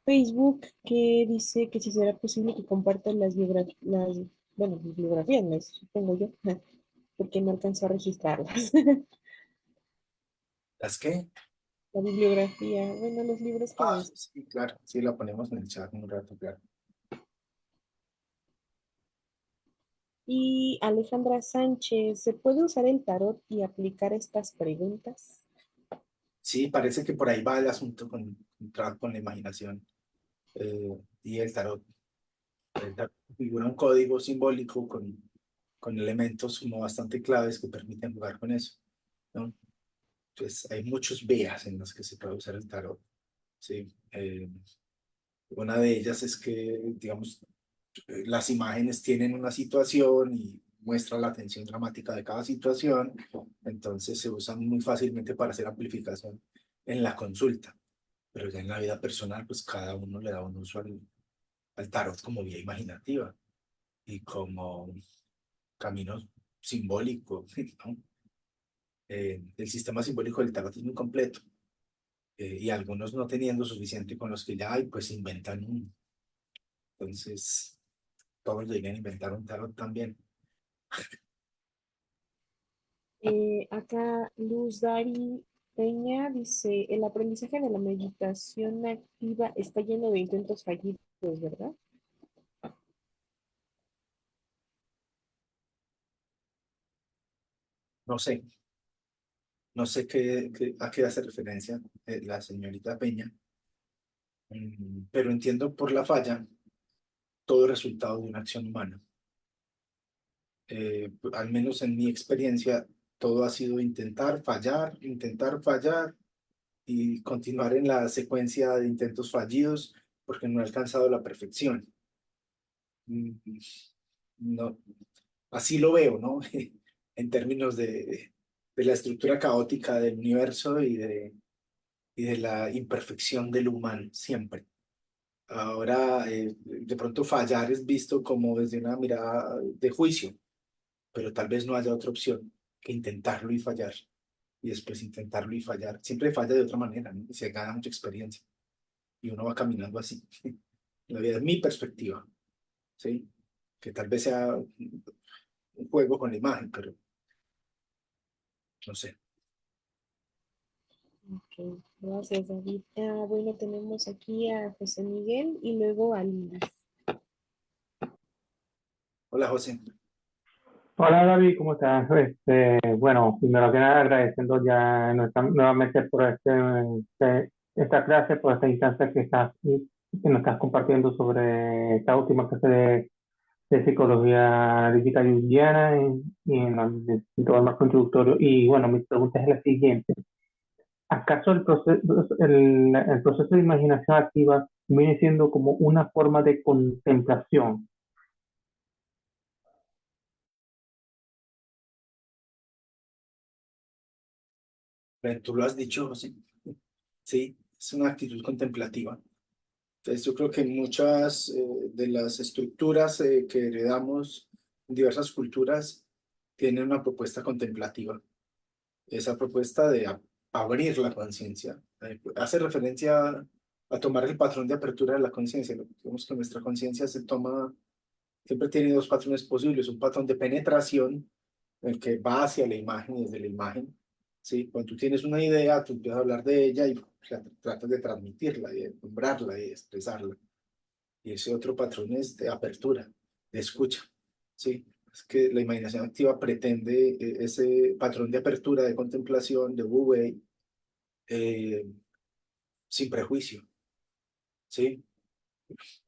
A: Facebook que dice que si será posible que compartan bueno, bibliografías, supongo yo, porque no alcanzó a registrarlas.
B: ¿Las qué?
A: La bibliografía, bueno, los libros que
B: Ah,
A: menciona.
B: sí, claro, sí, la ponemos en el chat un rato, claro.
A: Y Alejandra Sánchez, ¿se puede usar el tarot y aplicar estas preguntas?
B: Sí, parece que por ahí va el asunto con la imaginación y el tarot. El tarot figura un código simbólico con elementos como bastante claves que permiten jugar con eso, ¿no? Entonces, hay muchos vías en los que se puede usar el tarot, ¿sí? Una de ellas es que, digamos, las imágenes tienen una situación y muestra la tensión dramática de cada situación, entonces se usan muy fácilmente para hacer amplificación en la consulta, pero ya en la vida personal, pues cada uno le da un uso al tarot como vía imaginativa y como camino simbólico, ¿no? El sistema simbólico del tarot es muy completo y algunos no teniendo suficiente con los que ya hay, pues inventan uno. Entonces, todos deberían inventar un tarot también.
A: Acá Luz Dari Peña dice, el aprendizaje de la meditación activa está lleno de intentos fallidos, ¿verdad?
B: No sé, No sé a qué hace referencia la señorita Peña, pero entiendo por la falla todo resultado de una acción humana. Al menos en mi experiencia, todo ha sido intentar fallar y continuar en la secuencia de intentos fallidos porque no he alcanzado la perfección. Mm, No, así lo veo, ¿no? En términos de la estructura caótica del universo y de la imperfección del humano, siempre. Ahora, de pronto fallar es visto como desde una mirada de juicio, pero tal vez no haya otra opción que intentarlo y fallar, y después intentarlo y fallar. Siempre falla de otra manera, ¿no? Y se gana mucha experiencia, y uno va caminando así. La vida es mi perspectiva, ¿sí? Que tal vez sea un juego con la imagen, pero no sé.
A: Ok, gracias, David. Bueno, tenemos aquí a José Miguel y luego a Lina.
B: Hola, José.
D: Hola David, ¿cómo estás? Bueno, primero que nada agradeciendo ya nuevamente por esta clase, por esta instancia que nos estás compartiendo sobre esta última clase de psicología analítica junguiana y todo el marco introductorio. Y bueno, mi pregunta es la siguiente. ¿Acaso el proceso de imaginación activa viene siendo como una forma de contemplación?
B: Tú lo has dicho, José. Sí, es una actitud contemplativa. Entonces, yo creo que muchas de las estructuras que heredamos en diversas culturas tienen una propuesta contemplativa. Esa propuesta de abrir la conciencia. Hace referencia a tomar el patrón de apertura de la conciencia. Digamos que nuestra conciencia se toma, siempre tiene dos patrones posibles. Un patrón de penetración, en el que va hacia la imagen y desde la imagen. ¿Sí? Cuando tú tienes una idea, tú empiezas a hablar de ella y tratas de transmitirla, y de nombrarla y de expresarla. Y ese otro patrón es de apertura, de escucha, ¿sí? Es que la imaginación activa pretende ese patrón de apertura, de contemplación, de Wu Wei, eh, sin prejuicio, ¿sí?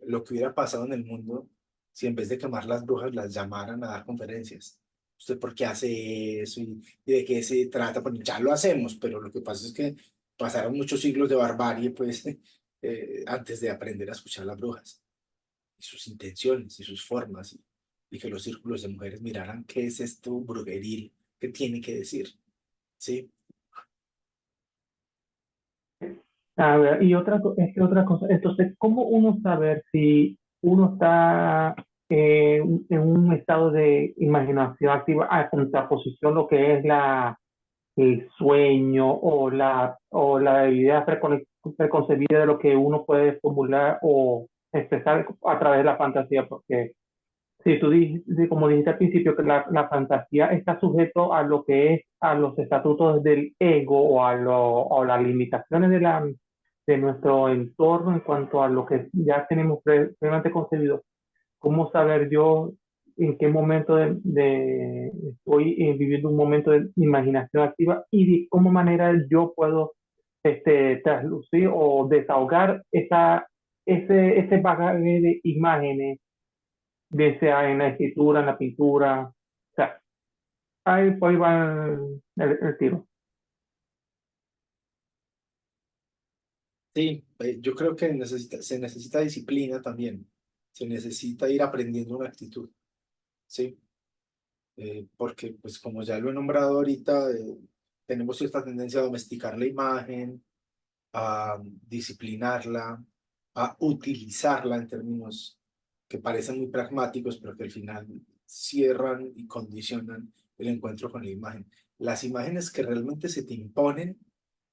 B: Lo que hubiera pasado en el mundo si en vez de quemar las brujas las llamaran a dar conferencias. ¿Usted por qué hace eso? Y de qué se trata? Pues ya lo hacemos, pero lo que pasa es que pasaron muchos siglos de barbarie, pues, antes de aprender a escuchar las brujas y sus intenciones y sus formas, y que los círculos de mujeres miraran qué es esto brujeril, qué tiene que decir, ¿sí?
D: A ver, y otra cosa, entonces, ¿cómo uno saber si uno está en un estado de imaginación activa a contraposición lo que es el sueño o la idea preconcebida de lo que uno puede formular o expresar a través de la fantasía? Porque si tú dijiste, como dijiste al principio, que la fantasía está sujeto a lo que es a los estatutos del ego o las limitaciones de nuestro entorno en cuanto a lo que ya tenemos previamente concebido. ¿Cómo saber yo en qué momento estoy viviendo un momento de imaginación activa y de cómo manera yo puedo traslucir o desahogar ese bagaje de imágenes, bien sea en la escritura, en la pintura? O sea, ahí, pues, ahí va el tiro.
B: Sí, yo creo que se necesita disciplina también, se necesita ir aprendiendo una actitud, ¿sí? Porque, pues como ya lo he nombrado ahorita, tenemos cierta tendencia a domesticar la imagen, a disciplinarla, a utilizarla en términos que parecen muy pragmáticos, pero que al final cierran y condicionan el encuentro con la imagen. Las imágenes que realmente se te imponen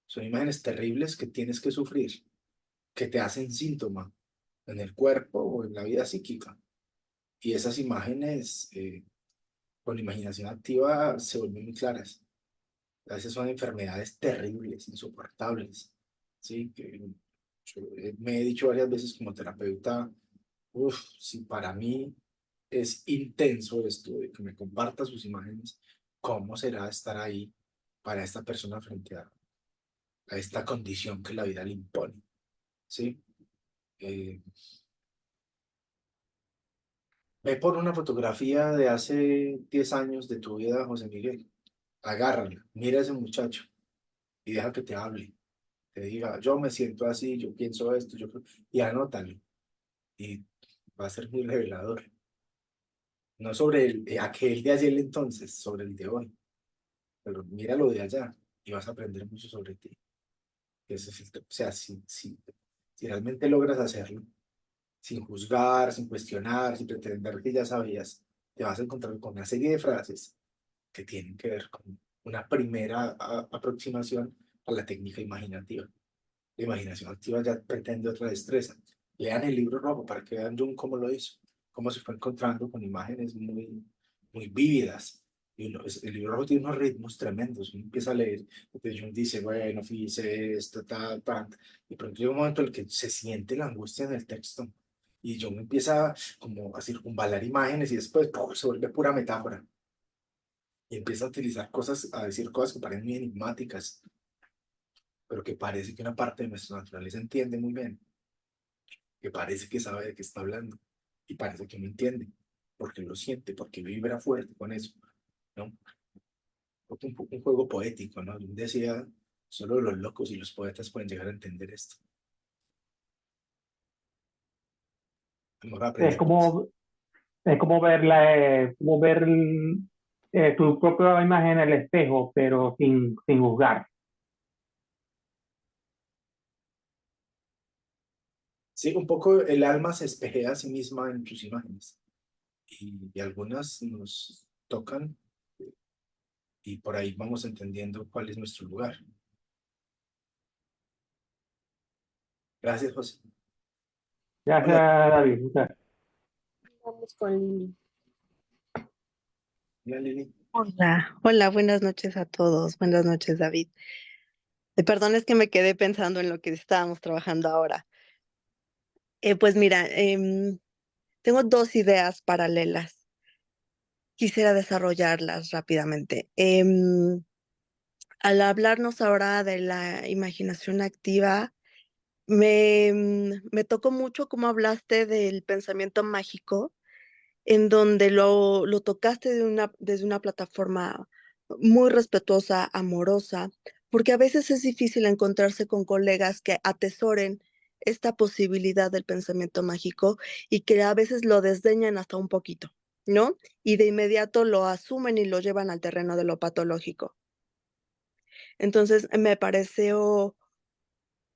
B: son imágenes terribles que tienes que sufrir, que te hacen síntoma en el cuerpo o en la vida psíquica. Y esas imágenes, con imaginación activa, se vuelven muy claras. A veces son enfermedades terribles, insoportables, ¿sí? Que me he dicho varias veces como terapeuta, uff, si para mí es intenso esto de que me comparta sus imágenes, ¿cómo será estar ahí para esta persona frente a esta condición que la vida le impone, ¿sí? Eh, Ve por una fotografía de hace 10 años de tu vida, José Miguel. Agárrala, mira a ese muchacho y deja que te hable. Te diga, yo me siento así, yo pienso esto, y anótalo. Y va a ser muy revelador. No sobre aquel de ayer entonces, sobre el de hoy. Pero míralo de allá y vas a aprender mucho sobre ti. O sea, si realmente logras hacerlo, sin juzgar, sin cuestionar, sin pretender que ya sabías, te vas a encontrar con una serie de frases que tienen que ver con una primera aproximación a la técnica imaginativa. La imaginación activa ya pretende otra destreza. Lean el libro rojo para que vean Jung cómo lo hizo, cómo se fue encontrando con imágenes muy vívidas. Y el libro rojo tiene unos ritmos tremendos. Uno empieza a leer, porque Jung dice, bueno, fíjese esto, tal, tal. Y pronto llega un momento en el que se siente la angustia en el texto. Y Jung empieza como a circunvalar imágenes y después ¡pum!, se vuelve pura metáfora. Y empieza a utilizar cosas, a decir cosas que parecen muy enigmáticas, pero que parece que una parte de nuestra naturaleza entiende muy bien, que parece que sabe de qué está hablando y parece que no entiende, porque lo siente, porque vibra fuerte con eso, ¿no? Un juego poético, ¿no? Yo decía, solo los locos y los poetas pueden llegar a entender esto. Vamos a
D: Es
B: aprender cosas.
D: como, es como ver tu propia imagen en el espejo, pero sin juzgar.
B: Sí, un poco el alma se espejea a sí misma en tus imágenes y algunas nos tocan y por ahí vamos entendiendo cuál es nuestro lugar. Gracias, José.
D: Gracias,
B: Hola,
D: David.
A: Vamos con Lili.
B: hola Lili.
E: Hola, hola, buenas noches a todos. Buenas noches, David. Perdón, es que me quedé pensando en lo que estábamos trabajando ahora. Pues mira, tengo dos ideas paralelas. Quisiera desarrollarlas rápidamente. Al hablarnos ahora de la imaginación activa, me tocó mucho cómo hablaste del pensamiento mágico en donde lo tocaste desde una plataforma muy respetuosa, amorosa, porque a veces es difícil encontrarse con colegas que atesoren esta posibilidad del pensamiento mágico y que a veces lo desdeñan hasta un poquito, ¿no? Y de inmediato lo asumen y lo llevan al terreno de lo patológico. Entonces, me pareció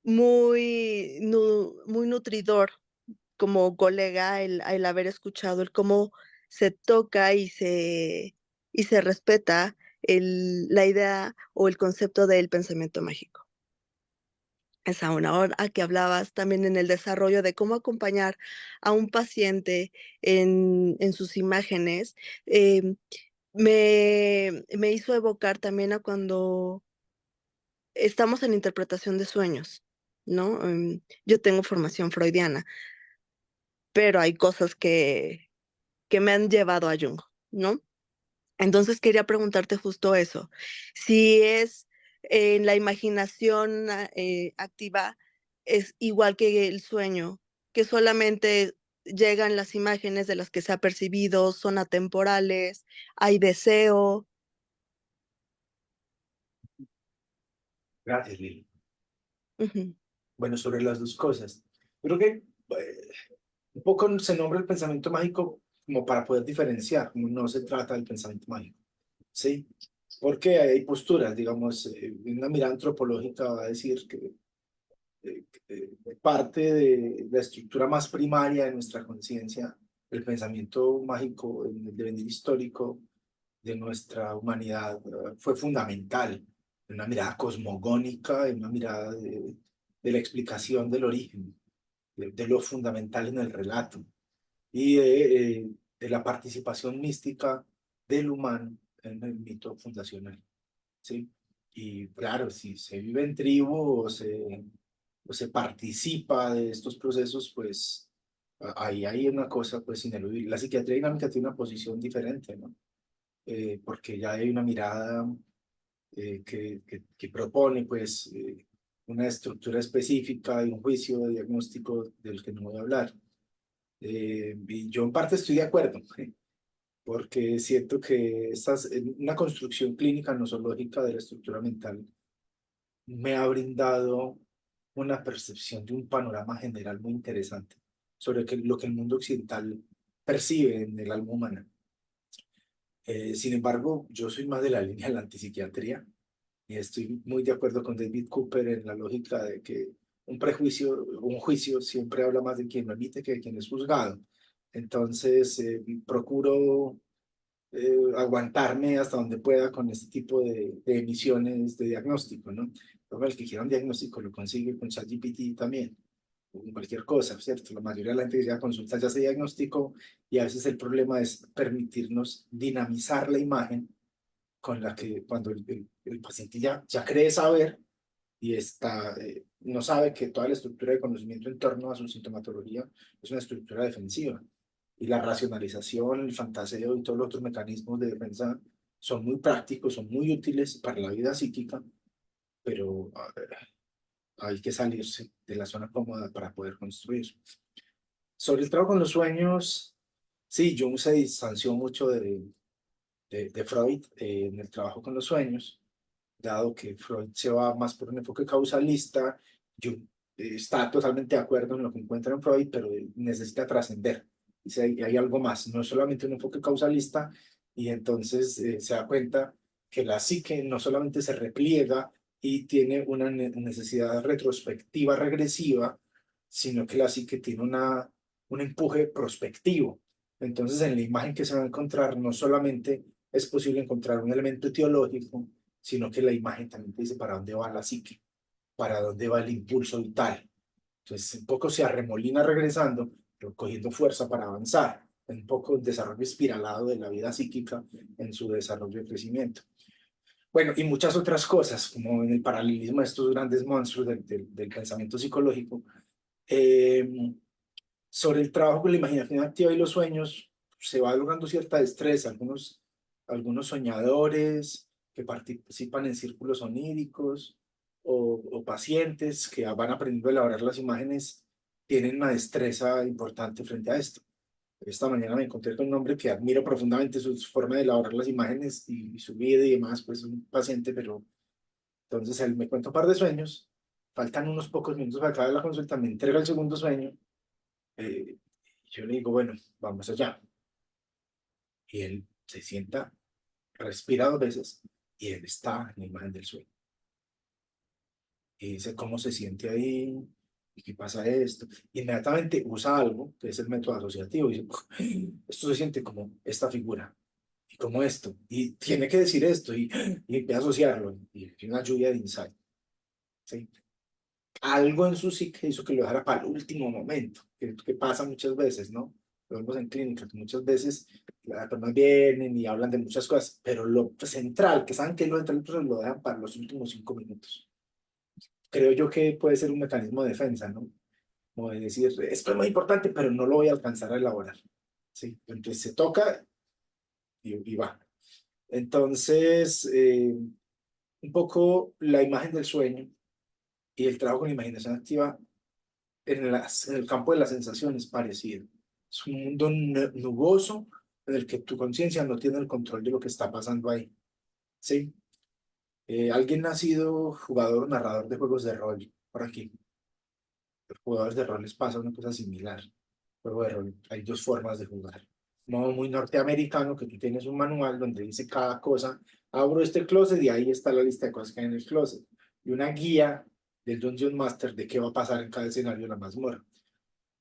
E: muy nutridor como colega el haber escuchado el cómo se toca y se respeta la idea o el concepto del pensamiento mágico. Esa una hora que hablabas también en el desarrollo de cómo acompañar a un paciente en sus imágenes, me hizo evocar también a cuando estamos en interpretación de sueños, ¿no? Yo tengo formación freudiana, pero hay cosas que me han llevado a Jung, ¿no? Entonces quería preguntarte justo eso, si es en la imaginación activa, es igual que el sueño, que solamente llegan las imágenes de las que se ha percibido, son atemporales, hay deseo.
B: Gracias, Lili.
E: Ujú,
B: Bueno, sobre las dos cosas. Creo que un poco se nombra el pensamiento mágico como para poder diferenciar, como no se trata del pensamiento mágico, ¿sí? Porque hay posturas, digamos, una mirada antropológica va a decir que parte de la estructura más primaria de nuestra conciencia, el pensamiento mágico, el devenir histórico de nuestra humanidad fue fundamental, en una mirada cosmogónica, en una mirada de la explicación del origen, de lo fundamental en el relato y de la participación mística del humano en el mito fundacional, ¿sí? Y claro, si se vive en tribu o se participa de estos procesos, pues ahí hay una cosa pues ineludible. La psiquiatría dinámica tiene una posición diferente, ¿no? Porque ya hay una mirada que propone pues una estructura específica y un juicio de diagnóstico del que no voy a hablar. Y yo en parte estoy de acuerdo, porque siento que una construcción clínica nosológica de la estructura mental me ha brindado una percepción de un panorama general muy interesante sobre lo que el mundo occidental percibe en el alma humana. Sin embargo, yo soy más de la línea de la antipsiquiatría y estoy muy de acuerdo con David Cooper en la lógica de que un juicio siempre habla más de quien lo emite que de quien es juzgado. Entonces, procuro aguantarme hasta donde pueda con este tipo de emisiones de diagnóstico, ¿no? Luego el que quiera un diagnóstico lo consigue con ChatGPT también, o con cualquier cosa, ¿cierto? La mayoría de la gente que llega a consulta ya se diagnosticó y a veces el problema es permitirnos dinamizar la imagen con la que cuando el paciente ya cree saber y no sabe que toda la estructura de conocimiento en torno a su sintomatología es una estructura defensiva. Y la racionalización, el fantaseo y todos los otros mecanismos de defensa son muy prácticos, son muy útiles para la vida psíquica, pero hay que salirse de la zona cómoda para poder construir. Sobre el trabajo con los sueños, sí, Jung se distanció mucho de Freud en el trabajo con los sueños, dado que Freud se va más por un enfoque causalista. Jung está totalmente de acuerdo en lo que encuentra en Freud, pero necesita trascender. Dice, hay algo más, no es solamente un enfoque causalista, y entonces se da cuenta que la psique no solamente se repliega y tiene una necesidad retrospectiva regresiva, sino que la psique tiene un empuje prospectivo. Entonces, en la imagen que se va a encontrar, no solamente es posible encontrar un elemento etiológico, sino que la imagen también te dice para dónde va la psique, para dónde va el impulso vital. Entonces, un poco se arremolina regresando, pero cogiendo fuerza para avanzar. Un poco el desarrollo espiralado de la vida psíquica en su desarrollo y crecimiento. Bueno, y muchas otras cosas, como en el paralelismo de estos grandes monstruos del pensamiento psicológico. Eh, Sobre el trabajo con la imaginación activa y los sueños, se va logrando cierta destreza. Algunos soñadores que participan en círculos oníricos o pacientes que van aprendiendo a elaborar las imágenes tienen una destreza importante frente a esto. Esta mañana me encontré con un hombre que admiro profundamente su forma de elaborar las imágenes y su vida y demás, pues un paciente, pero entonces él me cuenta un par de sueños, faltan unos pocos minutos para acabar la consulta, me entrega el segundo sueño, eh, yo le digo, bueno, vamos allá. Y él se sienta, respira 2 veces y él está en la imagen del sueño. Y dice cómo se siente ahí y qué pasa esto. Inmediatamente usa algo, que es el método asociativo, y dice, esto se siente como esta figura y como esto. Y tiene que decir esto y empieza a asociarlo. Y hay una lluvia de insight. ¿Sí? Algo en su psique hizo que lo dejara para el último momento, que pasa muchas veces, ¿no? Lo vemos en clínica, que muchas veces las personas vienen y hablan de muchas cosas, pero lo central, que saben que es lo central, pues lo dejan para los últimos 5 minutos. Creo yo que puede ser un mecanismo de defensa, ¿no? Como de decir, esto es muy importante, pero no lo voy a alcanzar a elaborar, ¿sí? Entonces se toca y va. Entonces, un poco la imagen del sueño y el trabajo con la imaginación activa en el campo de las sensaciones parecido. Es un mundo nuboso en el que tu conciencia no tiene el control de lo que está pasando ahí. ¿Sí? ¿Alguien ha sido jugador o narrador de juegos de rol por aquí? Los jugadores de rol les pasa una cosa similar. Juego de rol, hay 2 formas de jugar. Modo muy norteamericano, que tú tienes un manual donde dice cada cosa, abro este closet y ahí está la lista de cosas que hay en el closet. Y una guía del Dungeon Master de qué va a pasar en cada escenario de la mazmorra.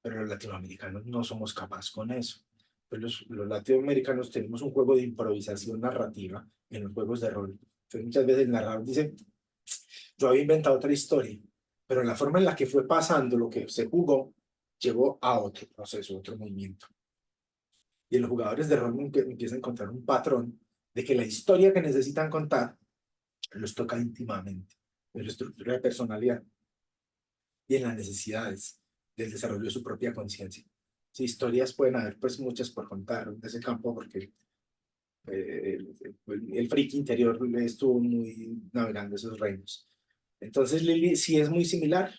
B: Pero los latinoamericanos no somos capaces con eso. Pues los latinoamericanos tenemos un juego de improvisación narrativa en los juegos de rol. Entonces muchas veces el narrador dice, yo había inventado otra historia, pero la forma en la que fue pasando lo que se jugó llevó a otro proceso, otro movimiento. Y los jugadores de rol empiezan a encontrar un patrón de que la historia que necesitan contar los toca íntimamente en la estructura de personalidad y en las necesidades del desarrollo de su propia conciencia. Sí, historias pueden haber pues muchas por contar de ese campo porque el friki interior estuvo muy navegando esos reinos. Entonces Lili sí es muy similar,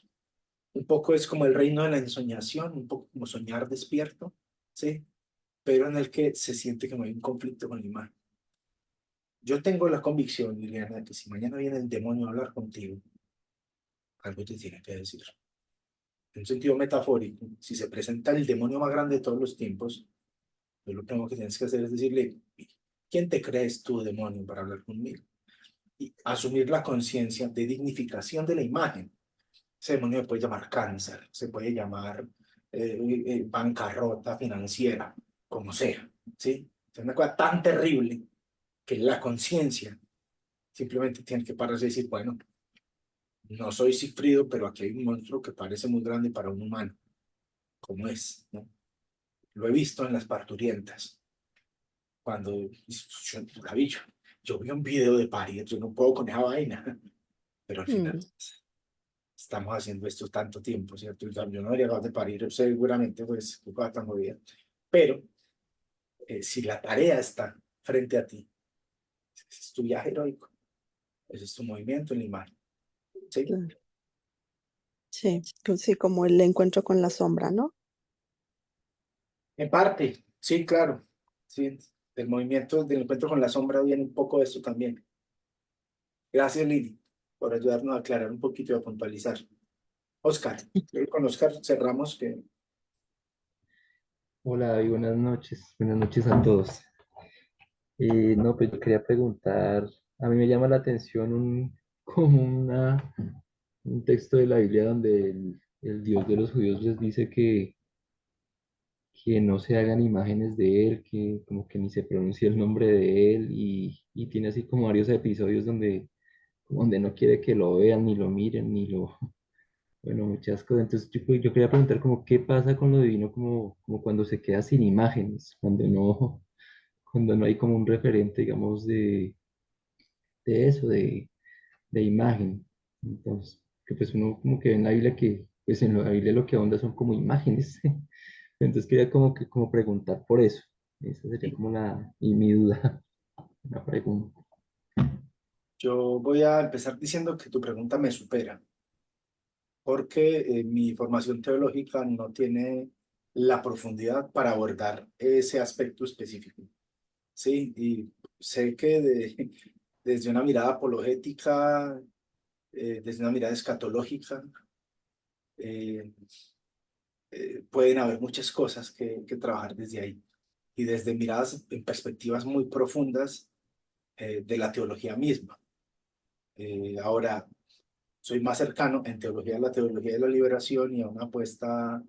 B: un poco es como el reino de la ensoñación, un poco como soñar despierto, ¿sí? Pero en el que se siente que no hay un conflicto con la imagen. Yo tengo la convicción, Liliana, de que si mañana viene el demonio a hablar contigo, algo te tiene que decir. En un sentido metafórico, si se presenta el demonio más grande de todos los tiempos, pues lo primero que tienes que hacer es decirle, ¿quién te crees tú, demonio, para hablar conmigo? Y asumir la conciencia de dignificación de la imagen. Ese demonio se puede llamar cáncer, se puede llamar bancarrota financiera, como sea, ¿sí? Es una cosa tan terrible que la conciencia simplemente tiene que pararse y decir, bueno, no soy Sigfrido, pero aquí hay un monstruo que parece muy grande para un humano, como es, ¿no? Lo he visto en las parturientas, cuando yo vi un video de parir, yo no puedo con esa vaina, pero al final estamos haciendo esto tanto tiempo, ¿cierto? Yo no habría llegado de parir, seguramente, pues, qué cosa tan jodida. Pero si la tarea está frente a ti, ese es tu viaje heroico, ese es tu movimiento en la imagen, ¿sí?
E: Claro. Sí, pues sí, como el encuentro con la sombra, ¿no?
B: En parte, sí, claro, sí, del movimiento del encuentro con la sombra viene un poco de esto también. Gracias, Lili, por ayudarnos a aclarar un poquito y a puntualizar. Oscar, creo que con Oscar cerramos que
F: Hola David, buenas noches a todos. No, pues yo quería preguntar, a mí me llama la atención como un texto de la Biblia donde el Dios de los judíos les dice que no se hagan imágenes de él, que como que ni se pronuncie el nombre de él y tiene así como varios episodios donde no quiere que lo vean, ni lo miren, bueno, muchas cosas. Entonces yo quería preguntar como qué pasa con lo divino, como cuando se queda sin imágenes, cuando no hay como un referente, digamos, de eso, de imagen. Entonces, que pues uno como que ve en la Biblia que, pues en la Biblia lo que abunda son como imágenes. Entonces quería como preguntar por eso. Esa sería como mi duda, la pregunta.
B: yo voy a empezar diciendo que tu pregunta me supera, porque mi formación teológica no tiene la profundidad para abordar ese aspecto específico. Sí, y sé que desde una mirada apologética, desde una mirada escatológica, eh, pueden haber muchas cosas que trabajar desde ahí. Y desde miradas en perspectivas muy profundas de la teología misma. Ahora, soy más cercano en teología a la teología de la liberación y a una apuesta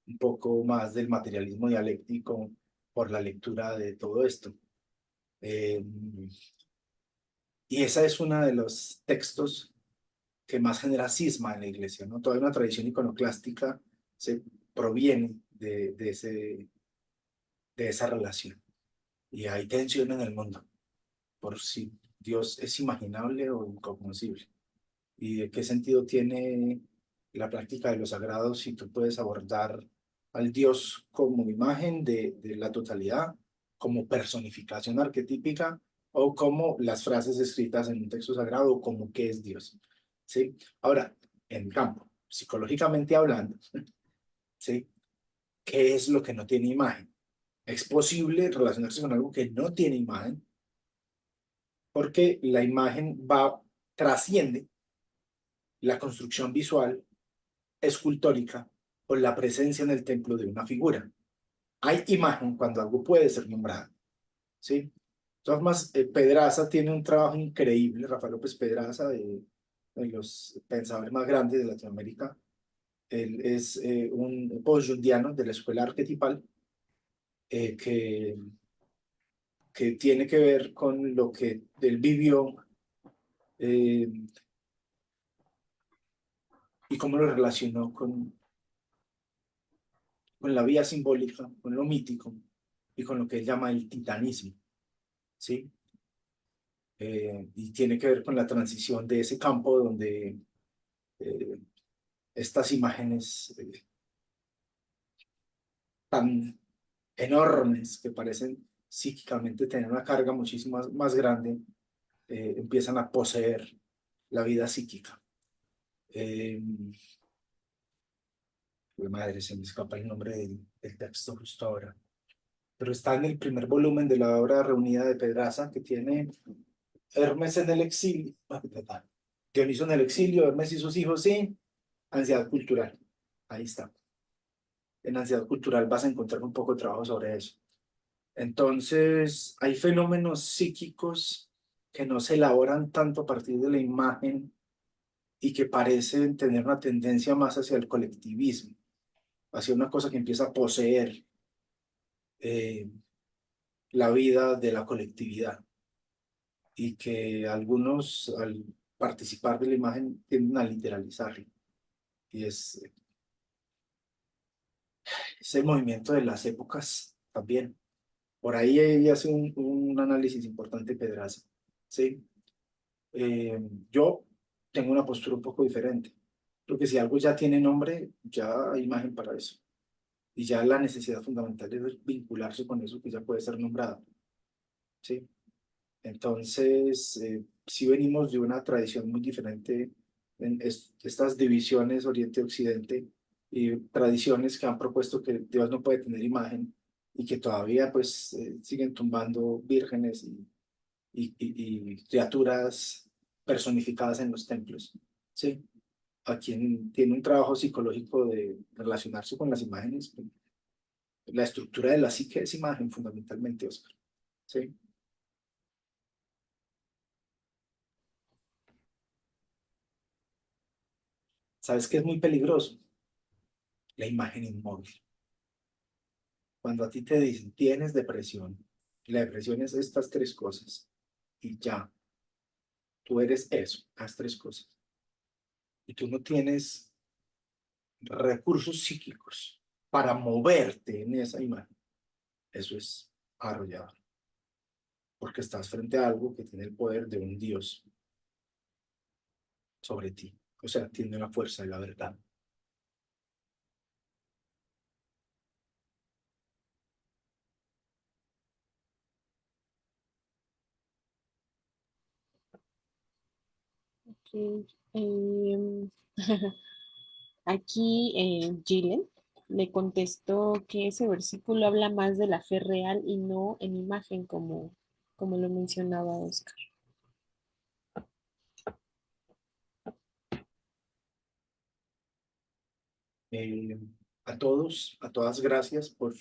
B: un poco más del materialismo dialéctico por la lectura de todo esto. Eh, y esa es uno de los textos que más genera cisma en la iglesia, ¿no? Toda una tradición iconoclástica se proviene de esa relación. Y hay tensión en el mundo por si Dios es imaginable o incognoscible. ¿Y de qué sentido tiene la práctica de los sagrados si tú puedes abordar al Dios como imagen de la totalidad, como personificación arquetípica o como las frases escritas en un texto sagrado o como qué es Dios? ¿Sí? Ahora, en campo, psicológicamente hablando, ¿sí? ¿Qué es lo que no tiene imagen? ¿Es posible relacionarse con algo que no tiene imagen? Porque la imagen trasciende la construcción visual escultórica o la presencia en el templo de una figura. Hay imagen cuando algo puede ser nombrado, ¿sí? De todas formas, Pedraza tiene un trabajo increíble, Rafael López Pedraza, de los pensadores más grandes de Latinoamérica. Él es un post-jungiano de la escuela arquetipal eh, que, que tiene que ver con lo que él vivió eh, y cómo lo relacionó con la vía simbólica, con lo mítico y con lo que él llama el titanismo, ¿sí? Y tiene que ver con la transición de ese campo donde eh, estas imágenes tan enormes que parecen psíquicamente tener una carga muchísimo más grande, empiezan a poseer la vida psíquica. Madre, se me escapa el nombre del texto justo ahora, pero está en el primer volumen de la obra reunida de Pedraza, que tiene Hermes en el exilio, Dioniso en el exilio, Hermes y sus hijos, sí, ansiedad cultural. Ahí está. En ansiedad cultural vas a encontrar un poco de trabajo sobre eso. Entonces, hay fenómenos psíquicos que no se elaboran tanto a partir de la imagen y que parecen tener una tendencia más hacia el colectivismo, hacia una cosa que empieza a poseer eh, la vida de la colectividad y que algunos al participar de la imagen tienden a literalizarlo. Y es ese movimiento de las épocas también. Por ahí ella hace un análisis importante, Pedraza. ¿Sí? Yo tengo una postura un poco diferente. Porque si algo ya tiene nombre, ya hay imagen para eso. Y ya la necesidad fundamental es vincularse con eso que ya puede ser nombrado. ¿Sí? Entonces, sí venimos de una tradición muy diferente en estas divisiones Oriente-Occidente y tradiciones que han propuesto que Dios no puede tener imagen y que todavía pues siguen tumbando vírgenes y criaturas personificadas en los templos. Sí, a quien tiene un trabajo psicológico de relacionarse con las imágenes, pues, la estructura de la psique es imagen fundamentalmente, Oscar. Sí. ¿Sabes qué es muy peligroso? La imagen inmóvil. Cuando a ti te dicen, tienes depresión, la depresión es estas tres cosas, y ya, tú eres eso, las tres cosas, y tú no tienes recursos psíquicos para moverte en esa imagen, eso es arrollador, porque estás frente a algo que tiene el poder de un Dios sobre ti, o sea, tiene la fuerza de la verdad.
A: Ok, em, aquí Gillen le contestó que ese versículo habla más de la fe real y no en imagen, como lo mencionaba Oscar.
B: Eh, a todos, a todas, gracias por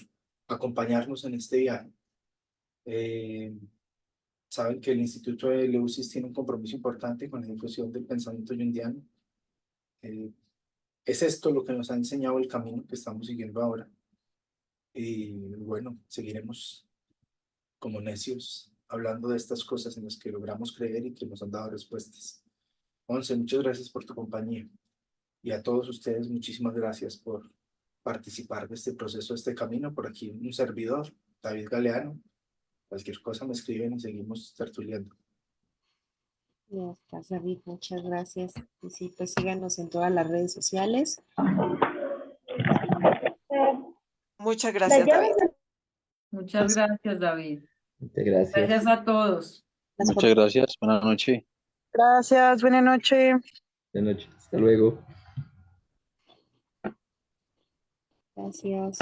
B: acompañarnos en este viaje. Eh, Saben que el Instituto de Eleusis tiene un compromiso importante con la difusión del pensamiento junguiano. Eh, es esto lo que nos ha enseñado el camino que estamos siguiendo ahora. Y bueno, seguiremos como necios hablando de estas cosas en las que logramos creer y que nos han dado respuestas. Once, muchas gracias por tu compañía. Y a todos ustedes, muchísimas gracias por participar de este proceso, de este camino. Por aquí un servidor, David Galeano. Cualquier cosa me escriben y seguimos tertuliando.
A: Ya está, David, muchas gracias. Y sí, pues síganos en todas las redes sociales.
G: Muchas gracias, David.
C: Muchas gracias, David.
F: Muchas gracias.
C: Gracias a todos.
H: Muchas gracias. Buenas noches.
G: Gracias, buenas noches.
F: Buenas noches. Hasta luego.
A: Gracias.